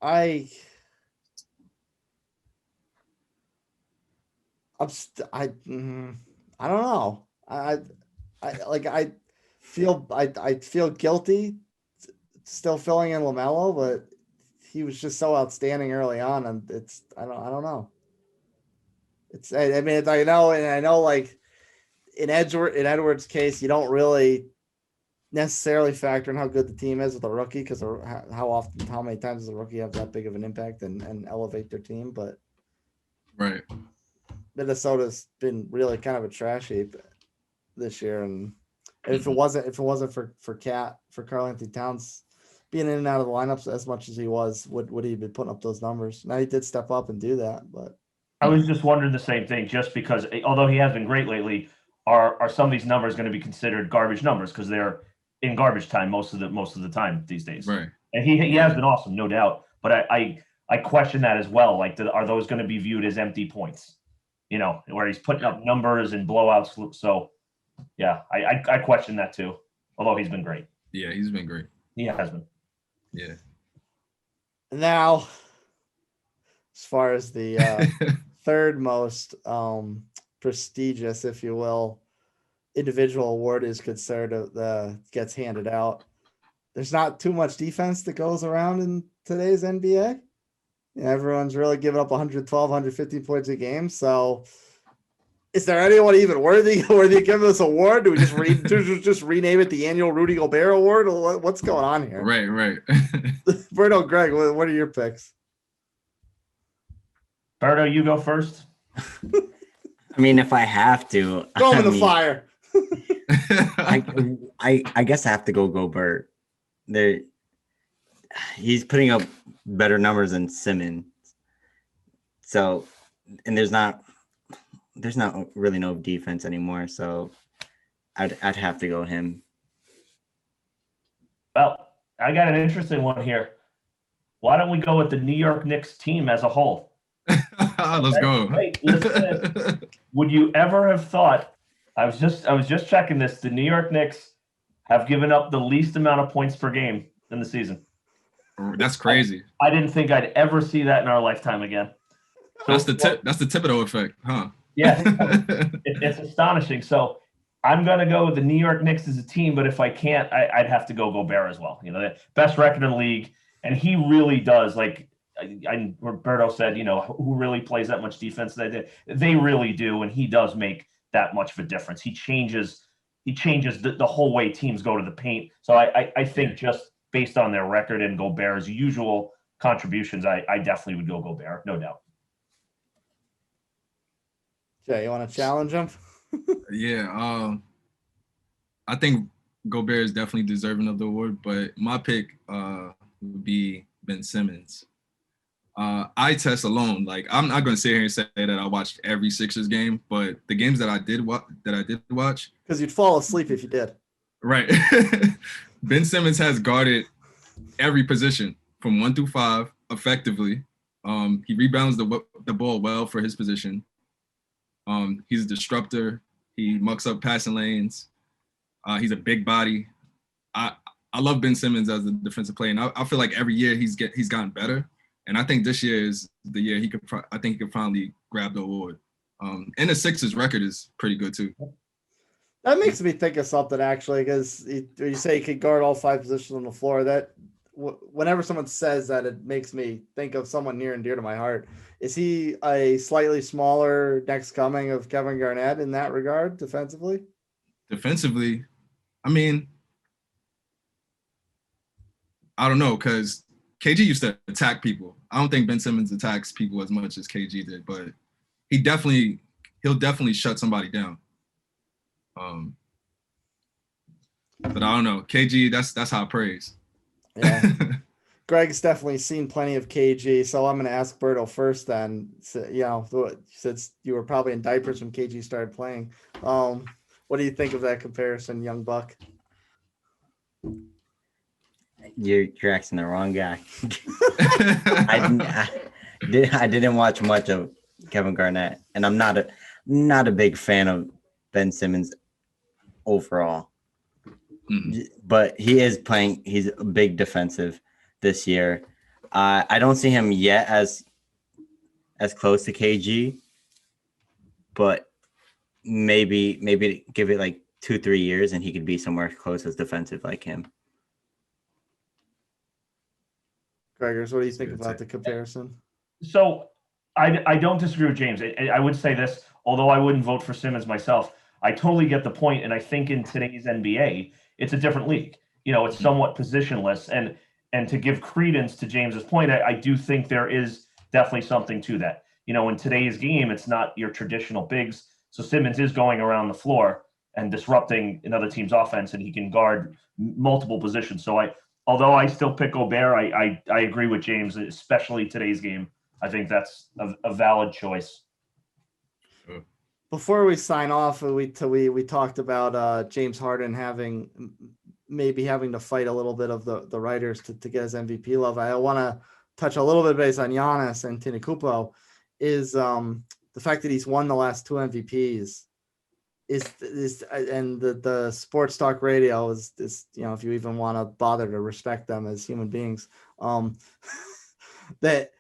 I don't know. I feel guilty still filling in LaMelo, but he was just so outstanding early on, and I don't know. I know like in Edwards' case, you don't really necessarily factor in how good the team is with a rookie because how many times does a rookie have that big of an impact and elevate their team, but right. Minnesota's been really kind of a trash heap this year, and if it wasn't for Karl-Anthony Towns being in and out of the lineups as much as he was, would he be putting up those numbers? Now he did step up and do that, but I was just wondering the same thing. Just because, although he has been great lately, are some of these numbers going to be considered garbage numbers because they're in garbage time most of the time these days? Right. And he has been awesome, no doubt. But I question that as well. Like, are those going to be viewed as empty points? Where he's putting up numbers and blowouts. So, yeah, I question that too. Although he's been great. Yeah, he's been great. He has been. Yeah. Now, as far as the third most prestigious, if you will, individual award is concerned, gets handed out. There's not too much defense that goes around in today's NBA. Everyone's really giving up 112, 150 points a game. So is there anyone even worthy of giving this award? Do we just rename it the annual Rudy Gobert Award? What's going on here? Right. Berto, Greg, what are your picks? Berto, you go first. I mean, if I have to. Throw him in the fire. I guess I have to go Gobert. He's putting up better numbers than Simmons. So, and there's not really no defense anymore. So, I'd have to go him. Well, I got an interesting one here. Why don't we go with the New York Knicks team as a whole? Let's go. Hey, listen, would you ever have thought? I was just checking this. The New York Knicks have given up the least amount of points per game in the season. That's crazy. I didn't think I'd ever see that in our lifetime again. So, That's the Thibodeau effect, huh? Yeah, it's astonishing. So I'm going to go with the New York Knicks as a team, but if I can't, I'd have to go Gobert as well. You know, the best record in the league, and he really does. Like Berto said, you know, who really plays that much defense? They really do, and he does make that much of a difference. He changes the whole way teams go to the paint. So I think just based on their record and Gobert's usual contributions, I definitely would go Gobert, no doubt. Jay, you want to challenge him? Yeah, I think Gobert is definitely deserving of the award, but my pick would be Ben Simmons. Eye test alone, like I'm not going to sit here and say that I watched every Sixers game, but the games that I did watch, because you'd fall asleep if you did. Right. Ben Simmons has guarded every position from 1 through 5 effectively. He rebounds the ball well for his position. He's a disruptor. He mucks up passing lanes. He's a big body. I love Ben Simmons as a defensive player, and I feel like every year he's gotten better. And I think this year is the year he could finally grab the award. And the Sixers record is pretty good too. That makes me think of something actually, because you say he could guard all 5 positions on the floor. That whenever someone says that, it makes me think of someone near and dear to my heart. Is he a slightly smaller next coming of Kevin Garnett in that regard, defensively? Defensively, I mean, I don't know, because KG used to attack people. I don't think Ben Simmons attacks people as much as KG did, but he'll definitely shut somebody down. But I don't know. KG, that's high praise. Yeah. Greg's definitely seen plenty of KG, so I'm going to ask Berto first then. So, you know, since you were probably in diapers when KG started playing, what do you think of that comparison, young buck? You're asking the wrong guy. I didn't watch much of Kevin Garnett, and I'm not a big fan of Ben Simmons overall. Mm-hmm. But he is playing. He's a big defensive this year. I don't see him yet as close to KG, but maybe give it like 2-3 years and he could be somewhere close as defensive like him. Gregors, what do you think about the comparison? So I don't disagree with James. I would say this, although I wouldn't vote for Simmons myself, I totally get the point, and I think in today's NBA, it's a different league. You know, it's somewhat positionless, and to give credence to James's point, I do think there is definitely something to that. You know, in today's game, it's not your traditional bigs, so Simmons is going around the floor and disrupting another team's offense, and he can guard multiple positions. So although I still pick Gobert, I agree with James, especially today's game. I think that's a valid choice. Before we sign off, we talked about James Harden maybe having to fight a little bit of the writers to get his MVP love. I want to touch a little bit based on Giannis and Antetokounmpo is the fact that he's won the last 2 MVPs is and the sports talk radio is you know, if you even want to bother to respect them as human beings, that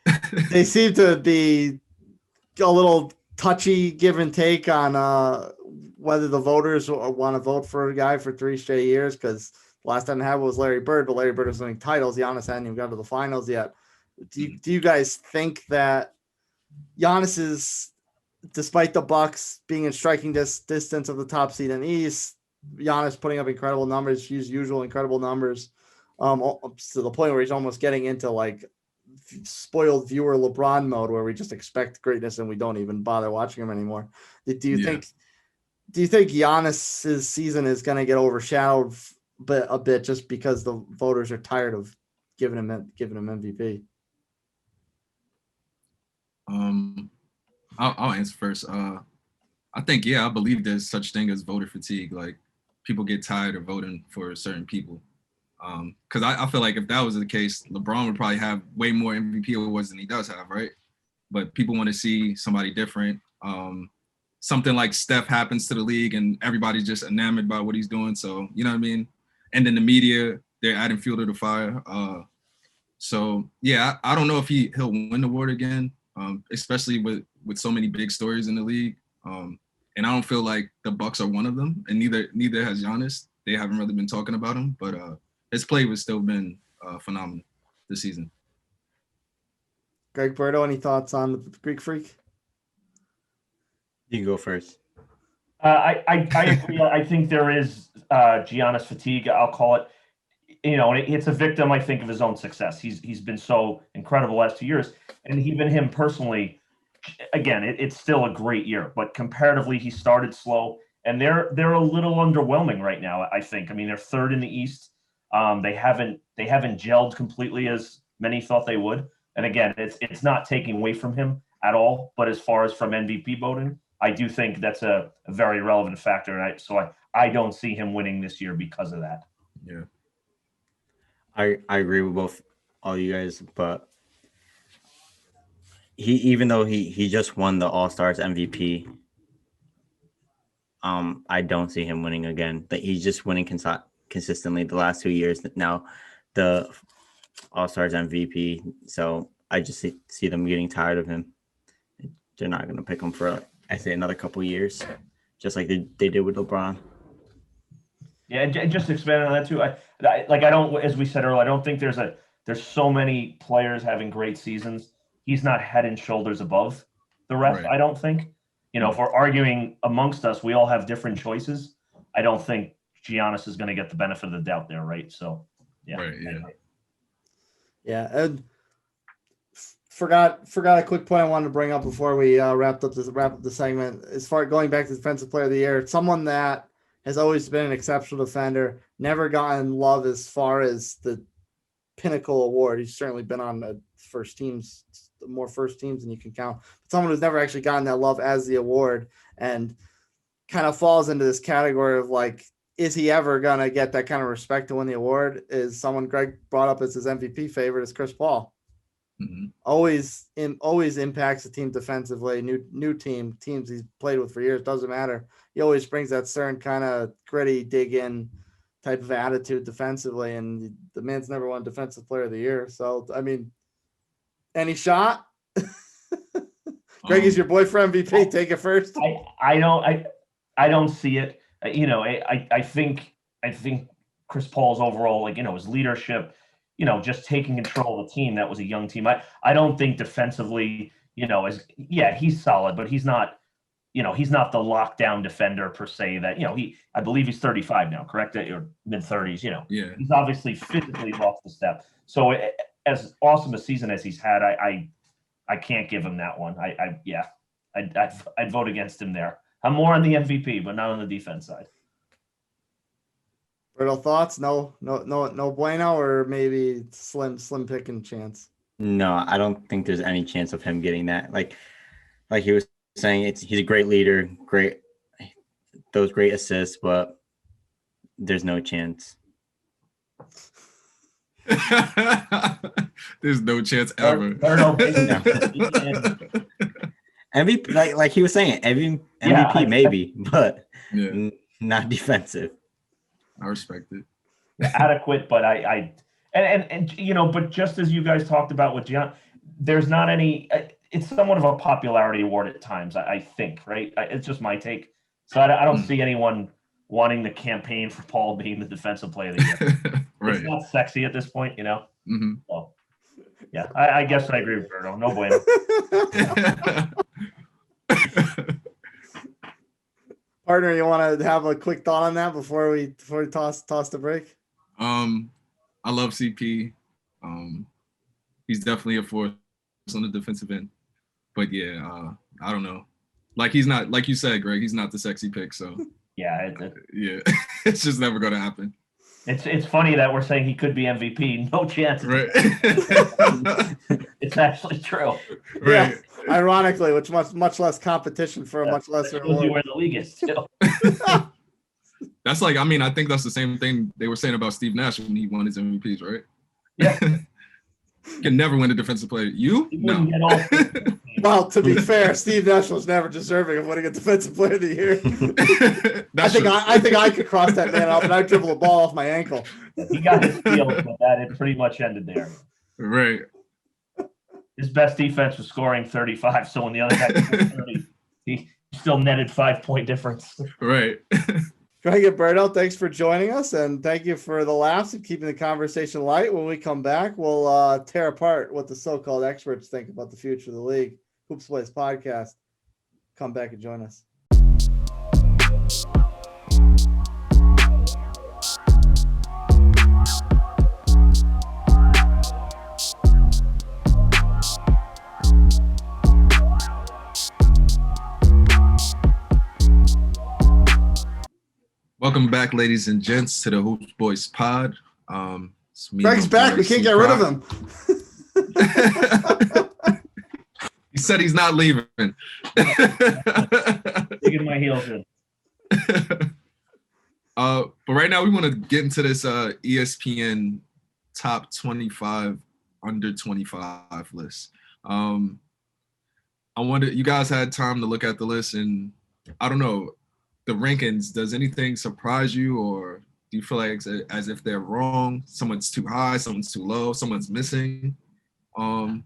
they seem to be a little touchy give and take on whether the voters want to vote for a guy for 3 straight years, because last time it happened was Larry Bird, but Larry Bird was winning titles. Giannis hadn't even got to the finals yet. Do you guys think that Giannis is, despite the Bucks being in striking distance of the top seed in the East, Giannis putting up incredible numbers, his usual incredible numbers, to the point where he's almost getting into like spoiled viewer LeBron mode, where we just expect greatness and we don't even bother watching him anymore? Do you think Giannis's season is going to get overshadowed a bit just because the voters are tired of giving him MVP? I'll answer first. I think, I believe there's such thing as voter fatigue. Like, people get tired of voting for certain people. Because I feel like if that was the case, LeBron would probably have way more MVP awards than he does have, right? But people want to see somebody different. Something like Steph happens to the league and everybody's just enamored by what he's doing. So, you know what I mean? And then the media, they're adding fuel to the fire. So yeah, I don't know if he'll win the award again, especially with so many big stories in the league. And I don't feel like the Bucks are one of them, and neither has Giannis. They haven't really been talking about him, but his play has still been phenomenal this season. Greg Berto, any thoughts on the Greek Freak? You can go first. I agree. I think there is Giannis fatigue, I'll call it. And it's a victim, I think, of his own success. He's been so incredible the last 2 years, and even him personally. Again, it's still a great year, but comparatively, he started slow, and they're a little underwhelming right now. I think. I mean, they're third in the East. They haven't gelled completely as many thought they would. And again, it's not taking away from him at all. But as far as from MVP voting, I do think that's a very relevant factor. And I don't see him winning this year because of that. Yeah, I agree with all you guys, but even though he just won the All-Stars MVP, I don't see him winning again. But he's just winning consistently the last 2 years. Now, the All-Stars MVP. So I just see them getting tired of him. They're not going to pick him for, I say, another couple years, just like they did with LeBron. Yeah, and just expanding on that too. I don't, as we said earlier, I don't think there's so many players having great seasons. He's not head and shoulders above the rest. Right. I don't think. If we're arguing amongst us, we all have different choices. I don't think Giannis is going to get the benefit of the doubt there, right? So, yeah. Right, yeah. Yeah, and forgot a quick point I wanted to bring up before we wrap up the segment. As far as going back to Defensive Player of the Year, someone that has always been an exceptional defender, never gotten love as far as the pinnacle award. He's certainly been on the more first teams than you can count. But someone who's never actually gotten that love as the award, and kind of falls into this category of like, is he ever gonna get that kind of respect to win the award? Is someone Greg brought up as his MVP favorite is Chris Paul. Mm-hmm. Always impacts the team defensively. New teams he's played with for years, doesn't matter. He always brings that certain kind of gritty, dig in type of attitude defensively, and the man's never won Defensive Player of the Year. So I mean, any shot? Greg is your boy for MVP. Take it first. I don't see it. I think Chris Paul's overall, his leadership, just taking control of the team. That was a young team. I don't think defensively, he's solid, but he's not the lockdown defender per se that, I believe he's 35 now, correct? Or mid-30s, Yeah. He's obviously physically off the step. So as awesome a season as he's had, I can't give him that one. I'd vote against him there. I'm more on the MVP, but not on the defense side. Berto, thoughts? No bueno, or maybe slim picking chance. No, I don't think there's any chance of him getting that. Like he was saying, he's a great leader, those great assists, but there's no chance. There's no chance ever. MVP, like he was saying, MVP maybe, but not defensive. I respect it. Adequate, but but just as you guys talked about with Gian, there's not any. It's somewhat of a popularity award at times, I think, right? It's just my take. So I don't see anyone wanting the campaign for Paul being the Defensive Player of the Year. Right. It's not sexy at this point, Mm-hmm. So, yeah, I guess I agree with Berto. No bueno. Partner, you want to have a quick thought on that before we toss the break? I love CP. He's definitely a force on the defensive end. But yeah, I don't know. Like he's not, like you said, Greg, he's not the sexy pick. So yeah, it's just never going to happen. It's funny that we're saying he could be MVP. No chance. Right. It's actually true. Right. Yeah. Ironically, which much less competition for a much lesser award. Where the league is still. That's like, I think that's the same thing they were saying about Steve Nash when he won his MVPs, right? Yeah. Can never win a defensive player. You? No. Well, to be fair, Steve Nash was never deserving of winning a Defensive Player of the Year. I think I could cross that man up and I'd dribble a ball off my ankle. He got his steal, but that it pretty much ended there. Right. His best defense was scoring 35. So when the other guy scored 30, he still netted 5-point difference. Right. Greg and Berto, thanks for joining us, and thank you for the laughs and keeping the conversation light. When we come back, we'll tear apart what the so-called experts think about the future of the league. Hoops Place podcast. Come back and join us. Welcome back, ladies and gents, to the Hoops Boys pod. It's me, Greg's back. We can't get rid of him. He said he's not leaving. Digging my heels in. But right now we want to get into this ESPN top 25 under 25 list. I wonder, you guys had time to look at the list, and I don't know, the rankings, does anything surprise you, or do you feel like as if they're wrong? Someone's too high, someone's too low, someone's missing. I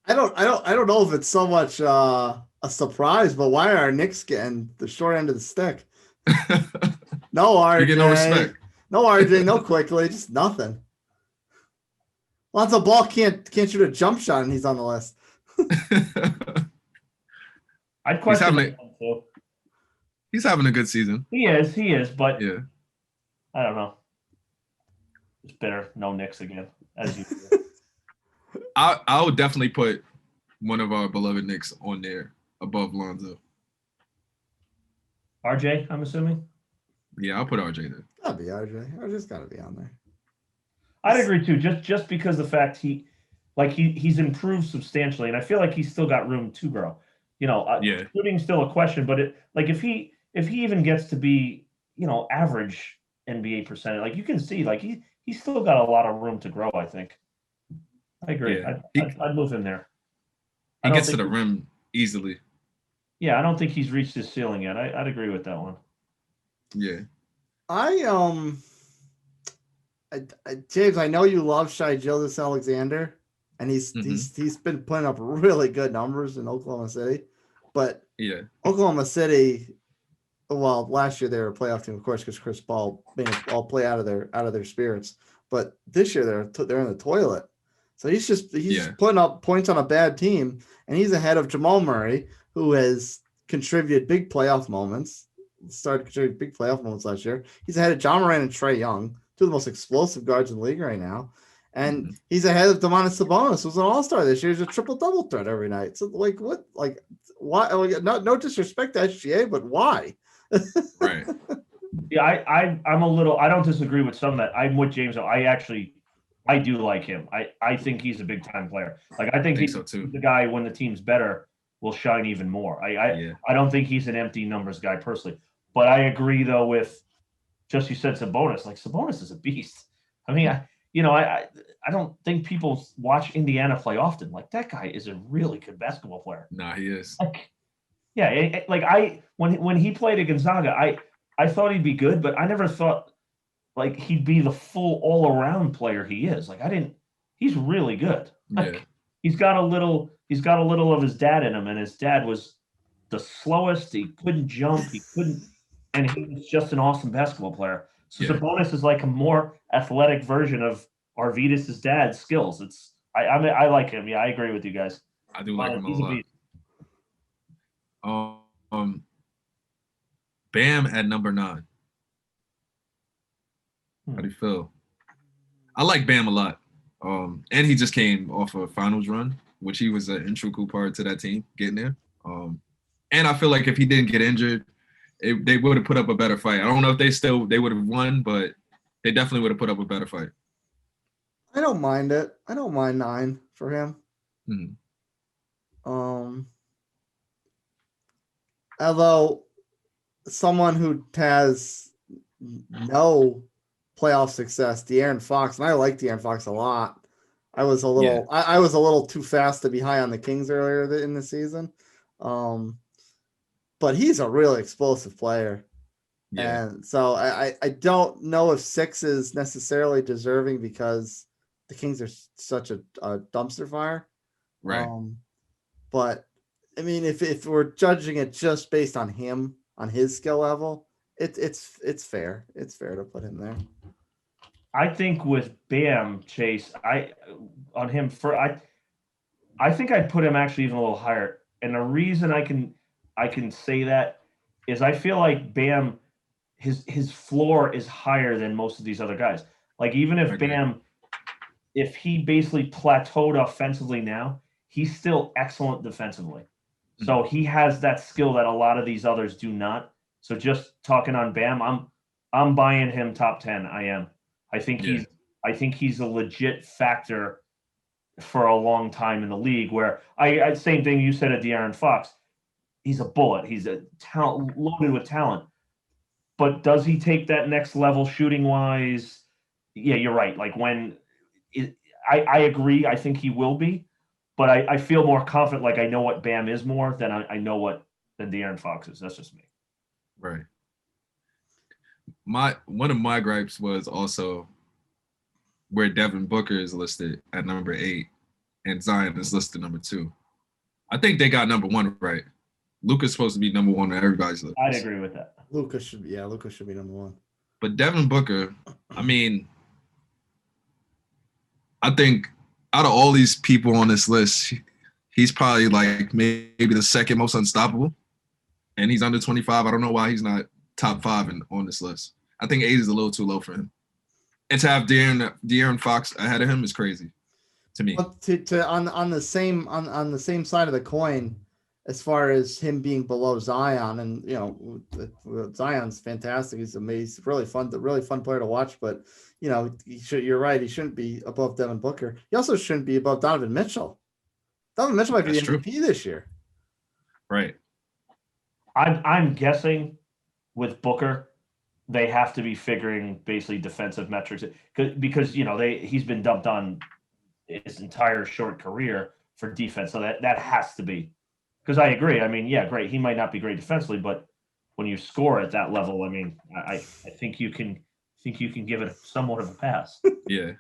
don't know if it's so much a surprise, but why are our Knicks getting the short end of the stick? No RJ, get no respect. No RJ, no quickly, just nothing. Lonzo Ball can't shoot a jump shot, and he's on the list. I'd question him too. He's having a good season. He is, but yeah, I don't know. It's bitter. No Knicks again, as you. I would definitely put one of our beloved Knicks on there above Lonzo. RJ, I'm assuming. Yeah, I'll put RJ there. That'd be RJ. RJ's got to be on there. I'd agree too. Just because the fact he's improved substantially, and I feel like he's still got room to grow. Yeah. Shooting's still a question, but if he even gets to be average NBA percentage, like you can see, like he's still got a lot of room to grow. I think. I agree. Yeah. I'd move him there. He gets to the rim easily. Yeah, I don't think he's reached his ceiling yet. I'd agree with that one. Yeah. James, I know you love Shai Gilgeous-Alexander, and he's been putting up really good numbers in Oklahoma City, but yeah, Oklahoma City. Well, last year they were a playoff team, of course, because Chris Paul made it all play out of their spirits. But this year they're in the toilet. So he's putting up points on a bad team, and he's ahead of Jamal Murray, who has contributed big playoff moments. Started contributing big playoff moments last year. He's ahead of John Moran and Trae Young, two of the most explosive guards in the league right now. And he's ahead of Domantas Sabonis, who's an all-star this year. He's a triple-double threat every night. So, like, what? Like, why? Like, no disrespect to SGA, but why? Right. Yeah, I'm a little. I don't disagree with some of that. I'm with James. I do like him. I think he's a big-time player. Like, I think he's so too. The guy, when the team's better, will shine even more. I don't think he's an empty numbers guy personally. But I agree, though, with just you said Sabonis. Like, Sabonis is a beast. I mean, I don't think people watch Indiana play often. Like, that guy is a really good basketball player. Nah, he is. Like, yeah, when he played at Gonzaga, I thought he'd be good, but I never thought like he'd be the full all-around player he is. Like, he's really good. Like, yeah. He's got a little of his dad in him, and his dad was the slowest. He couldn't jump. And he was just an awesome basketball player. So Sabonis is like a more athletic version of Arvydas' dad's skills. I like him. Yeah, I agree with you guys. I do like him a lot. Bam at number 9. How do you feel? I like Bam a lot. And he just came off a finals run, which he was an integral part to that team getting there. And I feel like if he didn't get injured, they would have put up a better fight. I don't know if they would have won, but they definitely would have put up a better fight. I don't mind it. I don't mind 9 for him. Mm-hmm. Although someone who has no playoff success, De'Aaron Fox, and I like De'Aaron Fox a lot. I was a little too fast to be high on the Kings earlier in the season. But he's a really explosive player. Yeah. And so I don't know if 6 is necessarily deserving because the Kings are such a dumpster fire. Right. But I mean, if we're judging it just based on him, on his skill level, it's fair. It's fair to put him there. I think with Bam, Chase, I think I'd put him actually even a little higher. And the reason I can say that is I feel like Bam, his floor is higher than most of these other guys. Like even if Bam, if he basically plateaued offensively now, he's still excellent defensively. So he has that skill that a lot of these others do not. So just talking on Bam, I'm buying him top 10. I am. I think he's a legit factor for a long time in the league. Where I same thing you said at De'Aaron Fox. He's a bullet. He's a talent loaded with talent. But does he take that next level shooting wise? Yeah, you're right. Like I agree. I think he will be, but I feel more confident. Like I know what Bam is more than I know than De'Aaron Fox is. That's just me. Right. One of my gripes was also where Devin Booker is listed at number 8 and Zion is listed number 2. I think they got number 1 right. Luka's supposed to be number 1 on everybody's list. I'd agree with that. Luka should be number 1. But Devin Booker, I mean, I think out of all these people on this list, he's probably like maybe the second most unstoppable. And he's under 25. I don't know why he's not top 5 on this list. I think 8 is a little too low for him. And to have De'Aaron Fox ahead of him is crazy to me. But on the same side of the coin, as far as him being below Zion, and you know, Zion's fantastic. He's amazing, really fun player to watch. But you know, you're right. He shouldn't be above Devin Booker. He also shouldn't be above Donovan Mitchell. Donovan Mitchell might be the MVP this year. Right. I'm guessing with Booker, they have to be figuring basically defensive metrics because you know he's been dumped on his entire short career for defense, so that has to be. Because I agree. I mean, yeah, great. He might not be great defensively, but when you score at that level, I mean, I think you can give it somewhat of a pass. Yeah.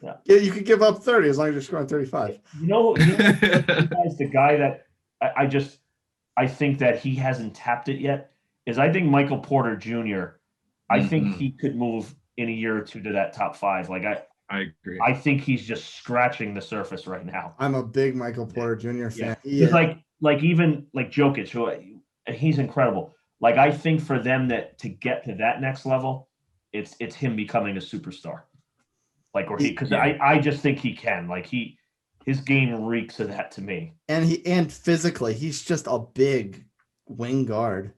Yeah, you could give up 30 as long as you're scoring 35. You know the guy that I think that he hasn't tapped it yet is I think Michael Porter Jr. I think he could move in a year or two to that top 5. Like I agree. I think he's just scratching the surface right now. I'm a big Michael Porter Jr. fan. Yeah. He's like even like Jokic, who he's incredible. Like I think for them to get to that next level, it's him becoming a superstar. Like I just think he can. Like his game reeks of that to me. And physically, he's just a big wing guard.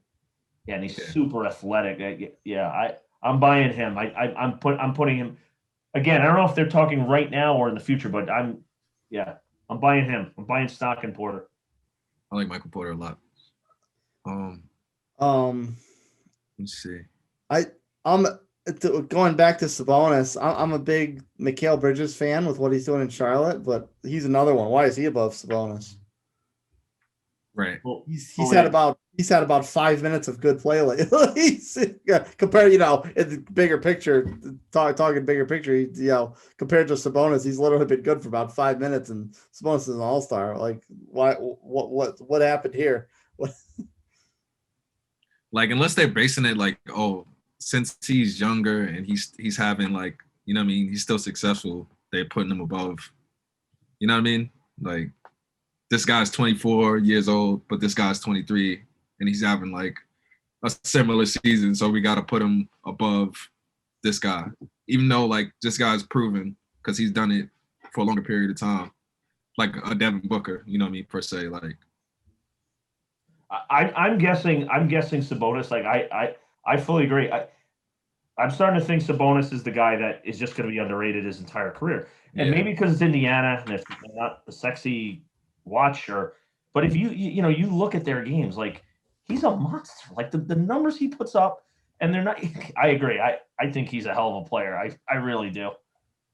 Yeah, and he's super athletic. I'm buying him. I'm putting him again. I don't know if they're talking right now or in the future, but I'm buying him. I'm buying stock in Porter. I like Michael Porter a lot. Let's see. I'm going back to Sabonis. I'm a big Mikal Bridges fan with what he's doing in Charlotte, but he's another one. Why is he above Sabonis? Right. Well, he's had about 5 minutes of good play lately. Compared, in the bigger picture, talking bigger picture, compared to Sabonis, he's literally been good for about 5 minutes, and Sabonis is an all-star. Like, why? What happened here? Like, unless they're basing it like, oh, since he's younger and he's having like, you know what I mean, he's still successful, they're putting him above. You know what I mean? Like, this guy's 24 years old, but this guy's 23, and he's having like a similar season, so we got to put him above this guy, even though like this guy's proven because he's done it for a longer period of time, like a Devin Booker, you know what I mean, per se. Like, I'm guessing Sabonis. Like I fully agree. I'm starting to think Sabonis is the guy that is just going to be underrated his entire career, and maybe because it's Indiana and it's not a sexy watch, but if you look at their games, like he's a monster. Like the numbers he puts up, and they're not. I agree. I think he's a hell of a player. I really do.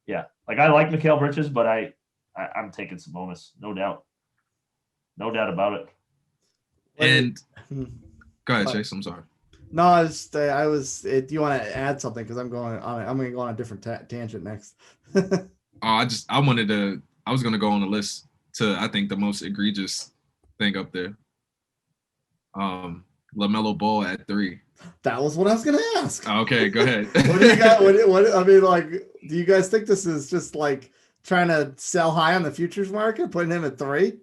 Yeah, like I like Mikal Bridges, but I'm taking Sabonis, no doubt about it. And go ahead, Chase. I'm sorry. No, I was. Do you want to add something? Because I'm going to go on a different tangent next. I was gonna go on the list to I think the most egregious thing up there. Lamelo Ball at 3. That was what I was gonna ask. Okay, go ahead. What do you got? What I mean, like, do you guys think this is just like trying to sell high on the futures market, putting him at 3?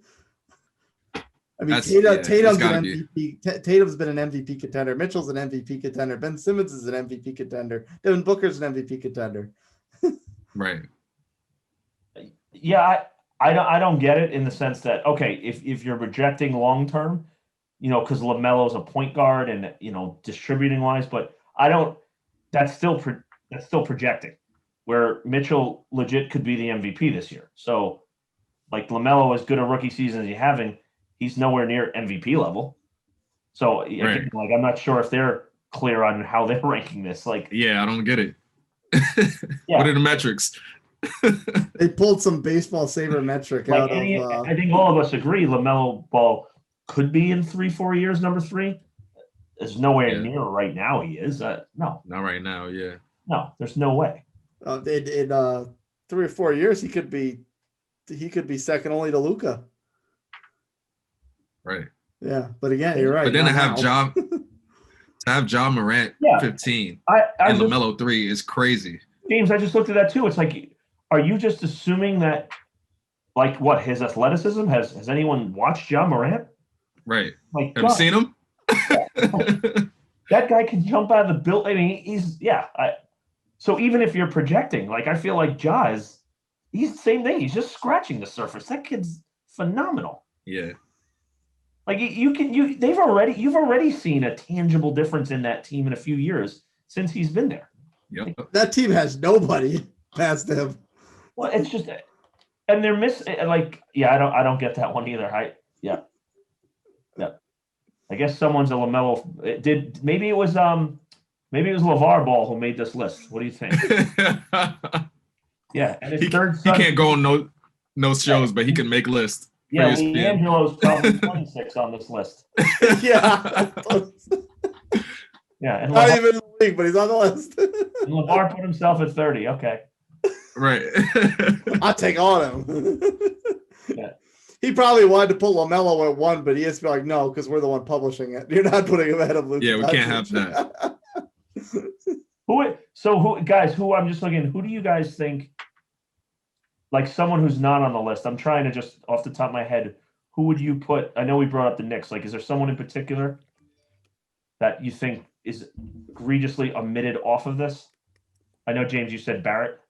I mean, Tatum's an MVP. Tatum's been an MVP contender. Mitchell's an MVP contender. Ben Simmons is an MVP contender. Devin Booker's an MVP contender. Right. Yeah, I don't get it in the sense that, okay, if you're projecting long term, because LaMelo's a point guard and distributing wise, but that's still projecting, where Mitchell legit could be the MVP this year. So like LaMelo, as good a rookie season as he's nowhere near MVP level. So again, like, I'm not sure if they're clear on how they're ranking this. Like, yeah, I don't get it. Yeah. What are the metrics? They pulled some baseball saber metric out of. I think all of us agree LaMelo Ball could be in 3-4 years number 3. There's nowhere near right now he is. No. Not right now, yeah. No, there's no way. In 3 or 4 years, he could be second only to Luka. Right. Yeah, but again, you're right. But then to have Ja Morant 15 and LaMelo 3 is crazy. James, I just looked at that too. It's like, are you just assuming that, like, what, his athleticism? Has anyone watched Ja Morant? Right. Like, have you seen him? That guy can jump out of the building. I mean, so even if you're projecting, like, I feel like he's the same thing. He's just scratching the surface. That kid's phenomenal. Yeah. Like, you've already seen a tangible difference in that team in a few years since he's been there. Yep. That team has nobody past him. Well, it's just, and they're missing. Like, I don't get that one either. I guess someone's a LaMelo. Maybe it was LeVar Ball who made this list. What do you think? Yeah, and his third son, he can't go on no shows, but he can make lists. Yeah, Angelo's probably 26 on this list. Yeah. Yeah, and not even in the league, but he's on the list. And LeVar put himself at 30. Okay. Right. I'll take on him. Yeah. He probably wanted to put LaMelo at 1, but he has to be like, no, because we're the one publishing it. You're not putting him ahead of Luka. Yeah, we can't have that. Who I'm just looking, who do you guys think, like, someone who's not on the list? I'm trying to just, off the top of my head, who would you put? I know we brought up the Knicks. Like, is there someone in particular that you think is egregiously omitted off of this? I know, James, you said Barrett.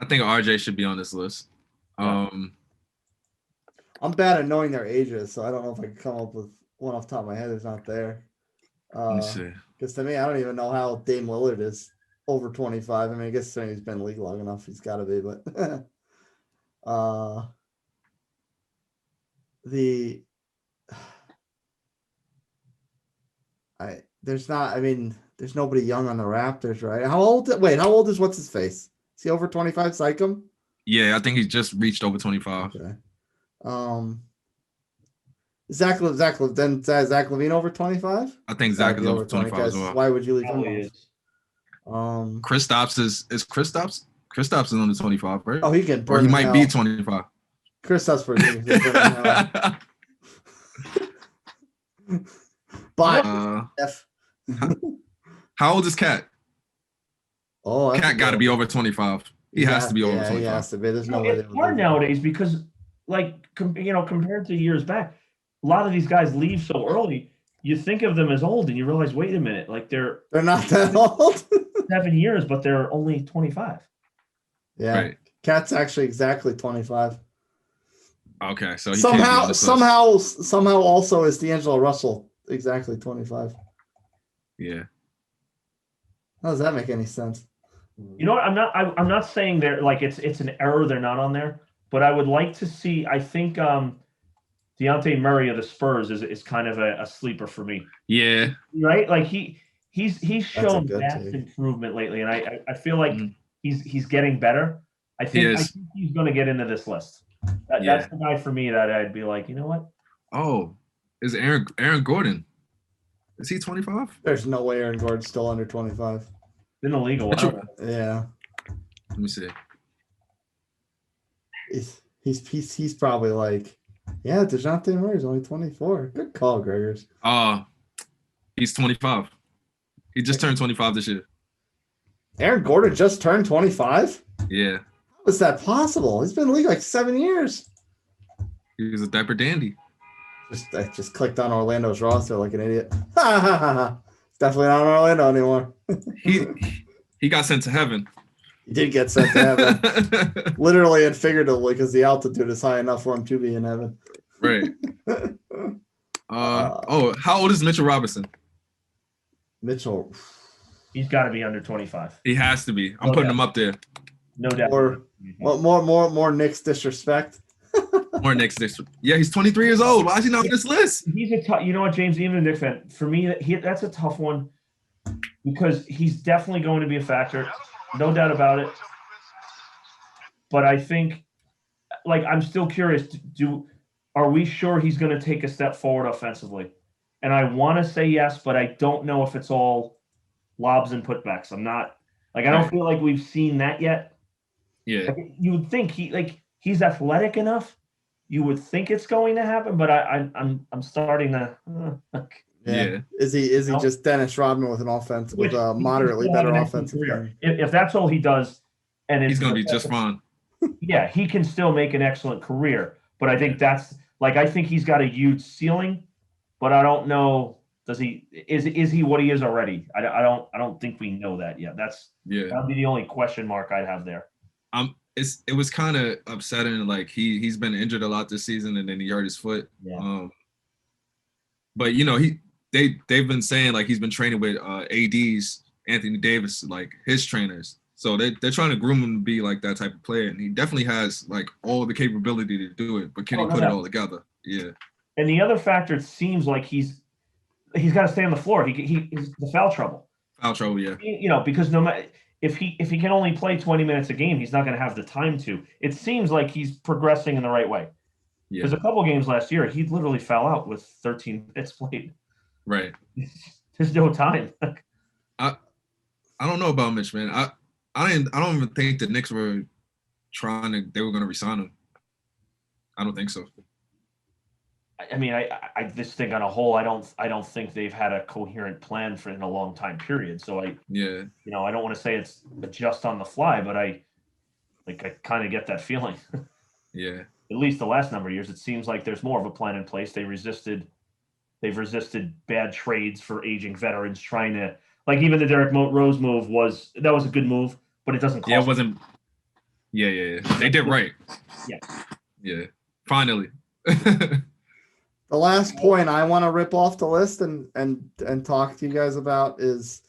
I think RJ should be on this list. I'm bad at knowing their ages, so I don't know if I can come up with one off the top of my head that's not there. Let me see. Because to me, I don't even know how Dame Lillard is over 25. I mean, I guess he's been in the league long enough. He's got to be, but there's nobody young on the Raptors, right? How old is what's his face? Is he over 25? Sycam? Yeah, I think he just reached over 25. Okay. Zach LaVine over 25? I think Zach is over 25 as well. Why would you leave him off? Kristaps is Kristaps? Kristaps is under 25, right? Oh, he can burn. Or he might be 25. Kristaps for you. But how old is Cat? Oh, Cat got to be over 25. He has to be over 25. He has to be. There's no way. It's hard nowadays because, like, compared to years back, a lot of these guys leave so early. You think of them as old, and you realize, wait a minute, like they're not that old. 7 years, but they're only 25. Yeah, right. Cat's actually exactly 25. Okay, so somehow also is D'Angelo Russell exactly 25. Yeah. How does that make any sense? You know what? I'm not saying they're like it's an error they're not on there, but I would like to see. I think Dejounte Murray of the Spurs is kind of a sleeper for me. Yeah. Right? Like he's shown vast improvement lately, and I feel like he's getting better. I think he's going to get into this list. That's the guy for me that I'd be like, you know what? Oh, is Aaron Gordon? Is he 25? There's no way Aaron Gordon's still under 25. In the league a while. Yeah. Let me see. He's probably like, yeah, DeJounte Murray's only 24. Good call, Gregors. He's 25. He just turned 25 this year. Aaron Gordon just turned 25? Yeah. How is that possible? He's been in the league like 7 years. He was a diaper dandy. I just clicked on Orlando's roster like an idiot. Ha ha ha ha. It's definitely not Orlando anymore. He got sent to heaven. He did get sent to heaven. Literally and figuratively, because the altitude is high enough for him to be in heaven. Right. How old is Mitchell Robinson? Mitchell. He's got to be under 25. He has to be. I'm putting him up there. No doubt. More Knicks disrespect. More Knicks disrespect. Yeah, he's 23 years old. Why is he not on this list? He's a tough. You know what, James? Even a Knicks fan, for me, that's a tough one because he's definitely going to be a factor, no doubt about it. But I think, like, I'm still curious. Are we sure he's going to take a step forward offensively? And I want to say yes, but I don't know if it's all lobs and putbacks. I'm not like I don't feel like we've seen that yet. Yeah, like, you would think he's athletic enough. You would think it's going to happen, but I'm starting to. Yeah. Is he just Dennis Rodman with an offense with a moderately better offensive career? If that's all he does, and he's going to be just fine. Yeah, he can still make an excellent career, but I think I think he's got a huge ceiling, but I don't know. Is he what he is already? I don't think we know that yet. That'd be the only question mark I'd have there. It was kind of upsetting. Like he's been injured a lot this season, and then he hurt his foot. Yeah. But you know they've been saying like he's been training with ADs, Anthony Davis, like his trainers. So they're trying to groom him to be like that type of player, and he definitely has like all the capability to do it. But can he put it all together? Yeah. And the other factor, it seems like he's got to stay on the floor. He's the foul trouble. Foul trouble, yeah. You know, because no matter if he can only play 20 minutes a game, he's not going to have the time to. It seems like he's progressing in the right way. Yeah. Because a couple games last year, he literally fell out with 13 minutes played. Right. There's no time. I don't know about Mitch, man. I don't even think the Knicks were they were going to resign him. I don't think so. I mean, I just think on a whole, I don't think they've had a coherent plan for in a long time period. So I don't want to say it's just on the fly, but I kind of get that feeling. Yeah. At least the last number of years, it seems like there's more of a plan in place. They've resisted bad trades for aging veterans, trying to like even the Derrick Rose move was a good move, but it doesn't cost. Yeah, it wasn't. Yeah. They did right. Yeah. Finally. The last point I want to rip off the list and talk to you guys about is,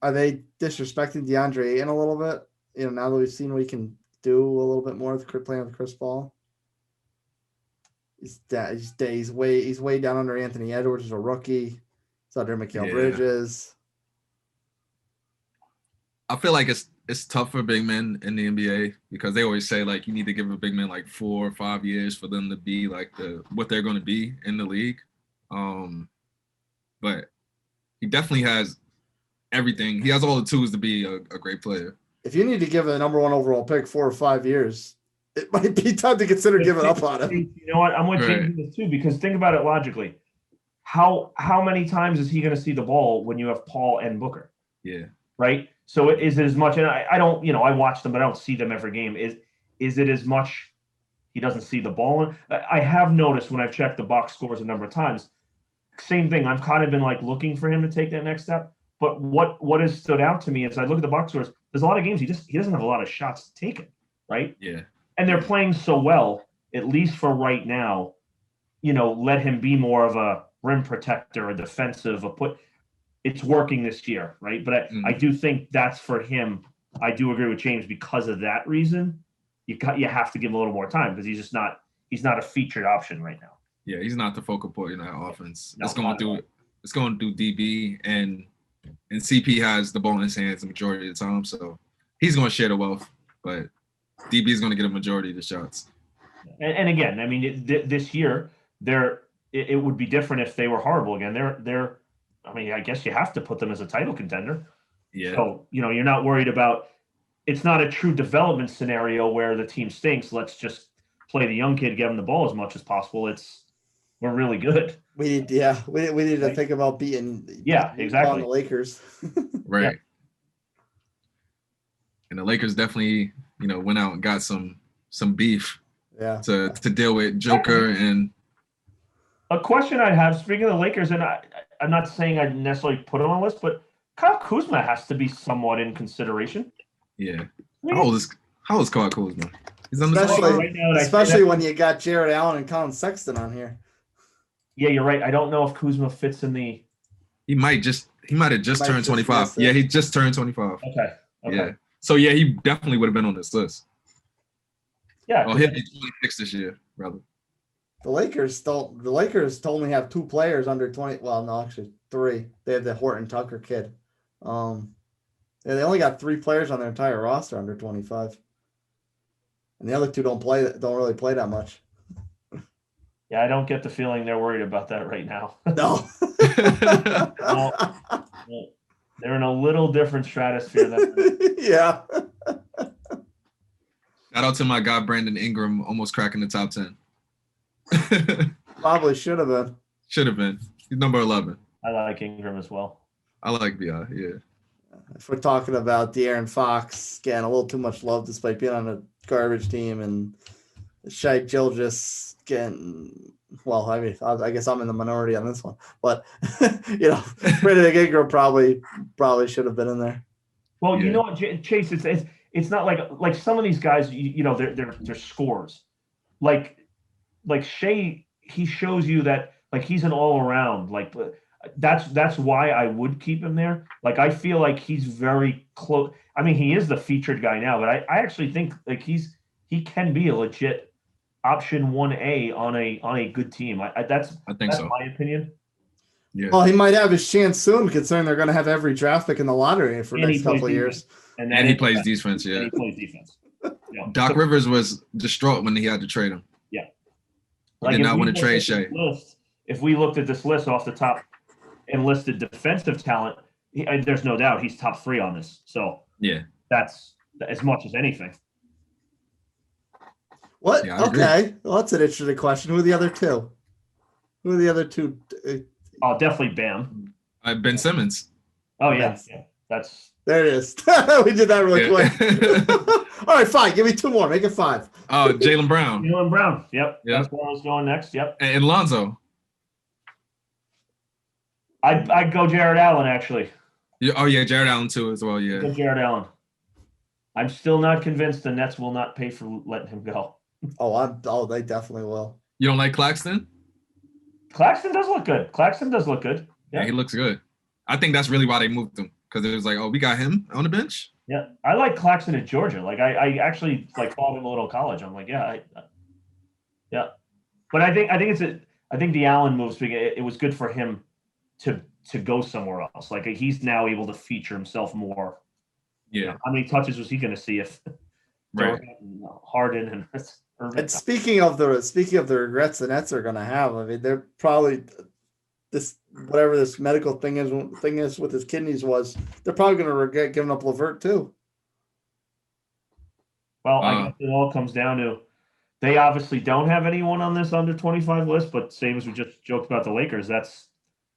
are they disrespecting DeAndre Ayton a little bit? You know, now that we've seen what he can do a little bit more with playing with Chris Paul. He's way down under Anthony Edwards, who's a rookie. It's under Mikal Bridges. I feel like it's tough for big men in the NBA because they always say like you need to give a big man like 4 or 5 years for them to be like what they're going to be in the league. But he definitely has everything. He has all the tools to be a great player. If you need to give a number 1 overall pick 4 or 5 years, it might be time to consider giving up on him. You know what? I'm with James this too because think about it logically. How many times is he going to see the ball when you have Paul and Booker? Yeah. Right. So is it as much? And I don't, I watch them, but I don't see them every game. Is it as much? He doesn't see the ball. I have noticed when I've checked the box scores a number of times. Same thing. I've kind of been like looking for him to take that next step. But what has stood out to me is I look at the box scores. There's a lot of games he doesn't have a lot of shots taken. Right. Yeah. And they're playing so well, at least for right now. Let him be more of a rim protector, a defensive, it's working this year, right? But I do think that's for him. I do agree with James because of that reason. You have to give him a little more time because he's not a featured option right now. Yeah, he's not the focal point in that offense. No, it's going through DB and CP has the ball in his hands the majority of the time, so he's going to share the wealth. But DB is going to get a majority of the shots. And again, I mean, this year it would be different if they were horrible again. They're I mean, I guess you have to put them as a title contender. Yeah. So, you're not worried about it's not a true development scenario where the team stinks. Let's just play the young kid, give him the ball as much as possible. We're really good. We need to think about beating exactly the Lakers. Right. Yeah. And the Lakers definitely, went out and got some beef to deal with Joker. And a question I have, speaking of the Lakers, and I'm not saying I necessarily put him on the list, but Kyle Kuzma has to be somewhat in consideration. Yeah. How old is Kyle Kuzma? He's on especially when you got Jared Allen and Colin Sexton on here. Yeah, you're right. I don't know if Kuzma fits in the. He might have just turned 25. Yeah, he just turned 25. Okay. Yeah. So yeah, he definitely would have been on this list. Yeah. Oh, he'll be 26 this year, brother. The Lakers only have 2 players under 20. Well, no, actually 3. They have the Horton Tucker kid. They only got 3 players on their entire roster under 25, and the other 2 don't really play that much. Yeah, I don't get the feeling they're worried about that right now. No. No. They're in a little different stratosphere than yeah. Shout out to my guy Brandon Ingram, almost cracking the top 10. Probably should have been. Should have been. He's number 11. I like Ingram as well. I like BI, yeah. If we're talking about De'Aaron Fox getting a little too much love despite being on a garbage team, and Shai Gilgeous getting, well, I mean, I guess I'm in the minority on this one, but Brandon Ingram probably should have been in there. Well, you know what, Chase, it's not like some of these guys, they're scores. Like Shai, he shows you that like he's an all around, like that's why I would keep him there. Like I feel like he's very close. I mean, he is the featured guy now, but I actually think like he can be a legit option 1A on a good team. That's so. My opinion. Yeah. Well, he might have his chance soon, considering they're going to have every draft pick in the lottery for the next couple of years. And he plays defense. Yeah. And he plays defense. Doc Rivers was distraught when he had to trade him. Yeah. He did not want to trade Shai. If we looked at this list off the top and listed defensive talent, there's no doubt he's top 3 on this. So yeah, that's as much as anything. What? Yeah, okay. Well, that's an interesting question. Who are the other 2? Who are the other 2? Oh, definitely Bam. Ben Simmons. Oh yeah. There it is. We did that really quick. All right, fine. Give me 2 more. Make it 5. Oh, Jaylen Brown. Jaylen Brown. Yep. That's where I was going next. Yep. And Lonzo. I'd go Jared Allen, actually. Oh, yeah, Jared Allen, too, as well, yeah. Go Jared Allen. I'm still not convinced the Nets will not pay for letting him go. They definitely will. You don't like Claxton? Claxton does look good. Yeah, he looks good. I think that's really why they moved him, because it was like, oh, we got him on the bench? Yeah, I like Claxton at Georgia. Like, I actually, followed him a little college. I'm like, yeah. But I think the Allen moves, it was good for him to go somewhere else. Like he's now able to feature himself more. Yeah. How many touches was he going to see if Harden and Irving? And speaking of the regrets the Nets are going to have, I mean, they're probably whatever this medical thing is with his kidneys was, they're probably going to regret giving up LeVert too. Well, I guess it all comes down to they obviously don't have anyone on this under 25 list, but same as we just joked about the Lakers, that's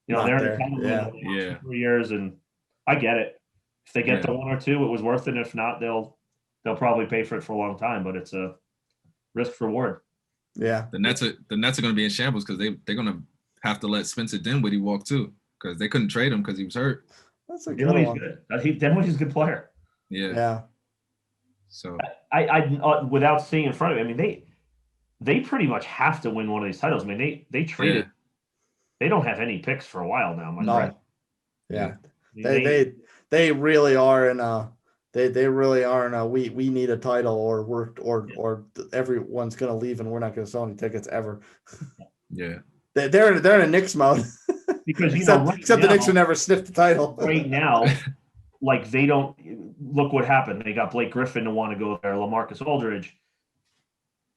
they're in the 3 years, and I get it. If they get to 1 or 2, it was worth it. If not, they'll probably pay for it for a long time. But it's a risk reward. Yeah, the Nets are going to be in shambles because they're going to have to let Spencer Dinwiddie walk too, because they couldn't trade him because he was hurt. That's a good one. Dinwiddie's a good player. Yeah. So I without seeing in front of me, I mean they pretty much have to win one of these titles. I mean they traded. Yeah. They don't have any picks for a while now, my friend. Yeah. They really are in a they really are in a we need a title or everyone's gonna leave and we're not gonna sell any tickets ever. Yeah. They're in a Knicks mode. Because except the Knicks will never sniff the title. Right now, like they don't look what happened. They got Blake Griffin to want to go there, LaMarcus Aldridge.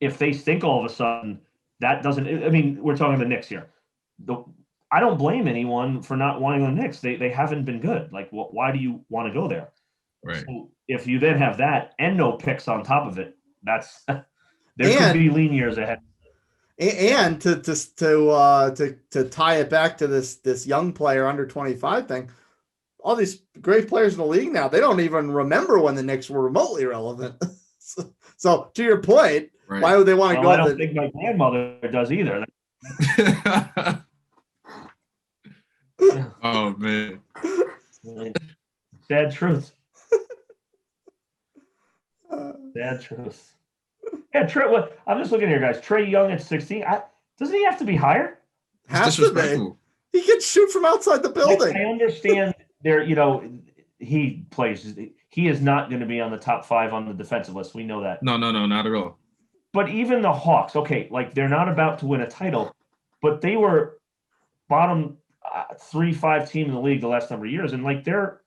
If they stink all of a sudden, that doesn't. I mean, we're talking the Knicks here. I don't blame anyone for not wanting the Knicks. They haven't been good. Like, why do you want to go there? Right. So if you then have that and no picks on top of it, that's there could And- be lean years ahead. And to tie it back to this young player under 25 thing, all these great players in the league now, they don't even remember when the Knicks were remotely relevant. So to your point, Right. why would they want to Well, I go? don't think my grandmother does either. Oh man. Sad truth. Sad truth. Yeah, Trey. I'm just looking here, guys. Trey Young at 16. Doesn't he have to be higher? Has to be. Disrespectful. He can shoot from outside the building. I understand there. He plays. He is not going to be on the top 5 on the defensive list. We know that. No, not at all. But even the Hawks, okay, like they're not about to win a title, but they were bottom 3-5 team in the league the last number of years, and like they're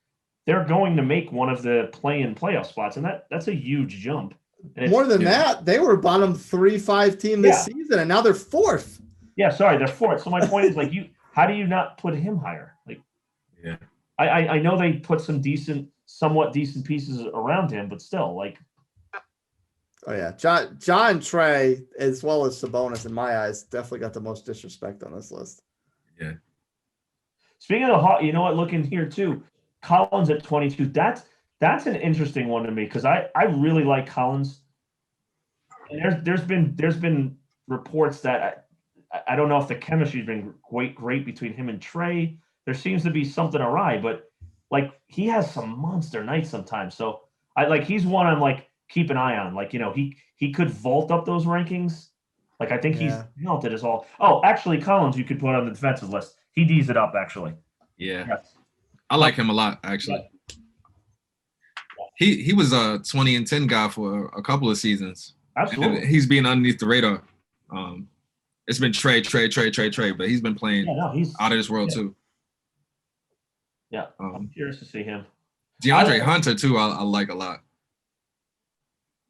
going to make one of the play-in playoff spots, and that's a huge jump. More than that, they were bottom 3-5 team this season, and now they're 4th. Yeah, sorry, they're 4th. So my point is, like, how do you not put him higher? Like, yeah, I know they put some somewhat decent pieces around him, but still, like. Oh yeah, John Trey, as well as Sabonis, in my eyes, definitely got the most disrespect on this list. Yeah. Speaking of the Hawks, you know what? Looking here too, Collins at 22. That's an interesting one to me because I really like Collins. And there's been reports that I don't know if the chemistry's been great between him and Trey. There seems to be something awry, but like he has some monster nights sometimes. So he's one I'm like keep an eye on. Like, he could vault up those rankings. Like I think he's vaulted as all. Oh, actually, Collins you could put on the defensive list. He D's it up actually. Yeah. Yes. I like him a lot actually. Yeah. He was a 20 and 10 guy for a couple of seasons. Absolutely. And he's being underneath the radar. It's been Trey, but he's been playing he's out of this world too. Yeah, I'm curious to see him. DeAndre Hunter too, I like a lot.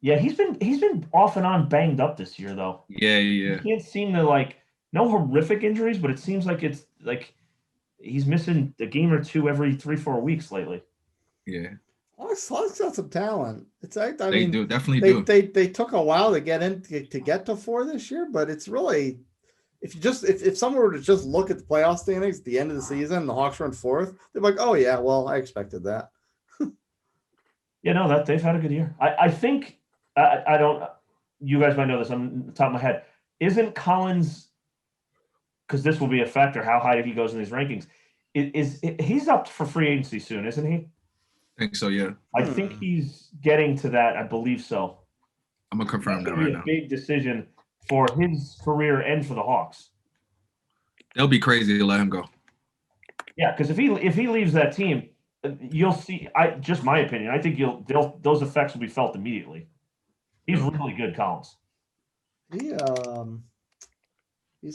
Yeah, he's been off and on banged up this year though. Yeah. He can't seem to no horrific injuries, but it seems like it's like he's missing a game or two every 3-4 weeks lately. Yeah. Hawks got some talent. It's like They definitely do. They took a while to get to 4 this year, but it's really if someone were to just look at the playoff standings at the end of the season, the Hawks run 4th, they're like, oh yeah, well I expected that. That they've had a good year. I think I don't. You guys might know this on the top of my head. Isn't Collins? Because this will be a factor. How high he goes in these rankings? He's up for free agency soon, isn't he? I think so. Yeah. I think he's getting to that. I believe so. I'm gonna confirm that right now. A big decision for his career and for the Hawks. They'll be crazy to let him go. Yeah, because if he leaves that team, you'll see. Just my opinion. I think those effects will be felt immediately. He's really good, Collins. He's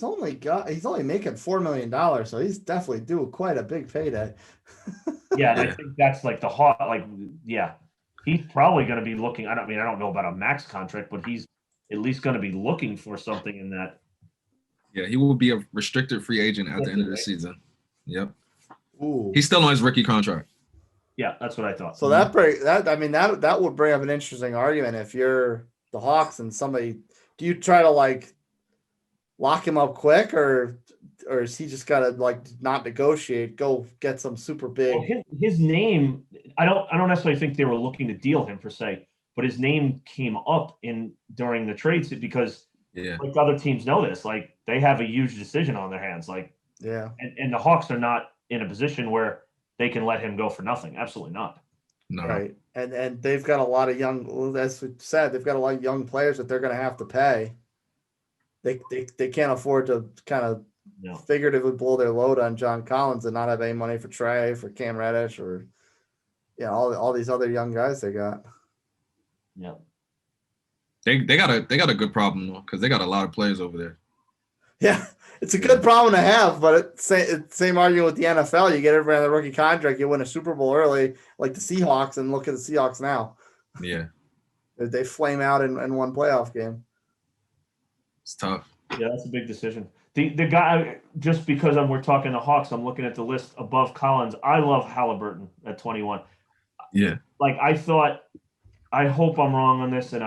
only making $4 million, so he's definitely due quite a big payday. Yeah, and I think that's like the Hawk. He's probably going to be looking. I don't know about a max contract, but he's at least going to be looking for something in that. Yeah, he will be a restricted free agent at the end of the season. Yep. Ooh. He's still on his rookie contract. Yeah, that's what I thought. So that would bring up an interesting argument. If you're the Hawks and somebody, do you try to lock him up quick, or is he just got to not negotiate, go get some super big? Well, his name, I don't necessarily think they were looking to deal him per se, but his name came up during the trades because other teams know this, they have a huge decision on their hands, and the Hawks are not in a position where they can let him go for nothing. Absolutely not. No. Right. And they've got a lot of as we said, they've got a lot of young players that they're going to have to pay. They can't afford to kind of figuratively blow their load on John Collins and not have any money for Trey, for Cam Reddish, or all these other young guys they got. Yeah. They got a good problem though, because they got a lot of players over there. Yeah, it's a good problem to have, but it's same argument with the NFL. You get everybody on the rookie contract, you win a Super Bowl early, like the Seahawks, and look at the Seahawks now. Yeah. They flame out in one playoff game. It's tough. Yeah, that's a big decision. The guy, just because we're talking the Hawks, I'm looking at the list above Collins. I love Halliburton at 21. Yeah. Like I hope I'm wrong on this, and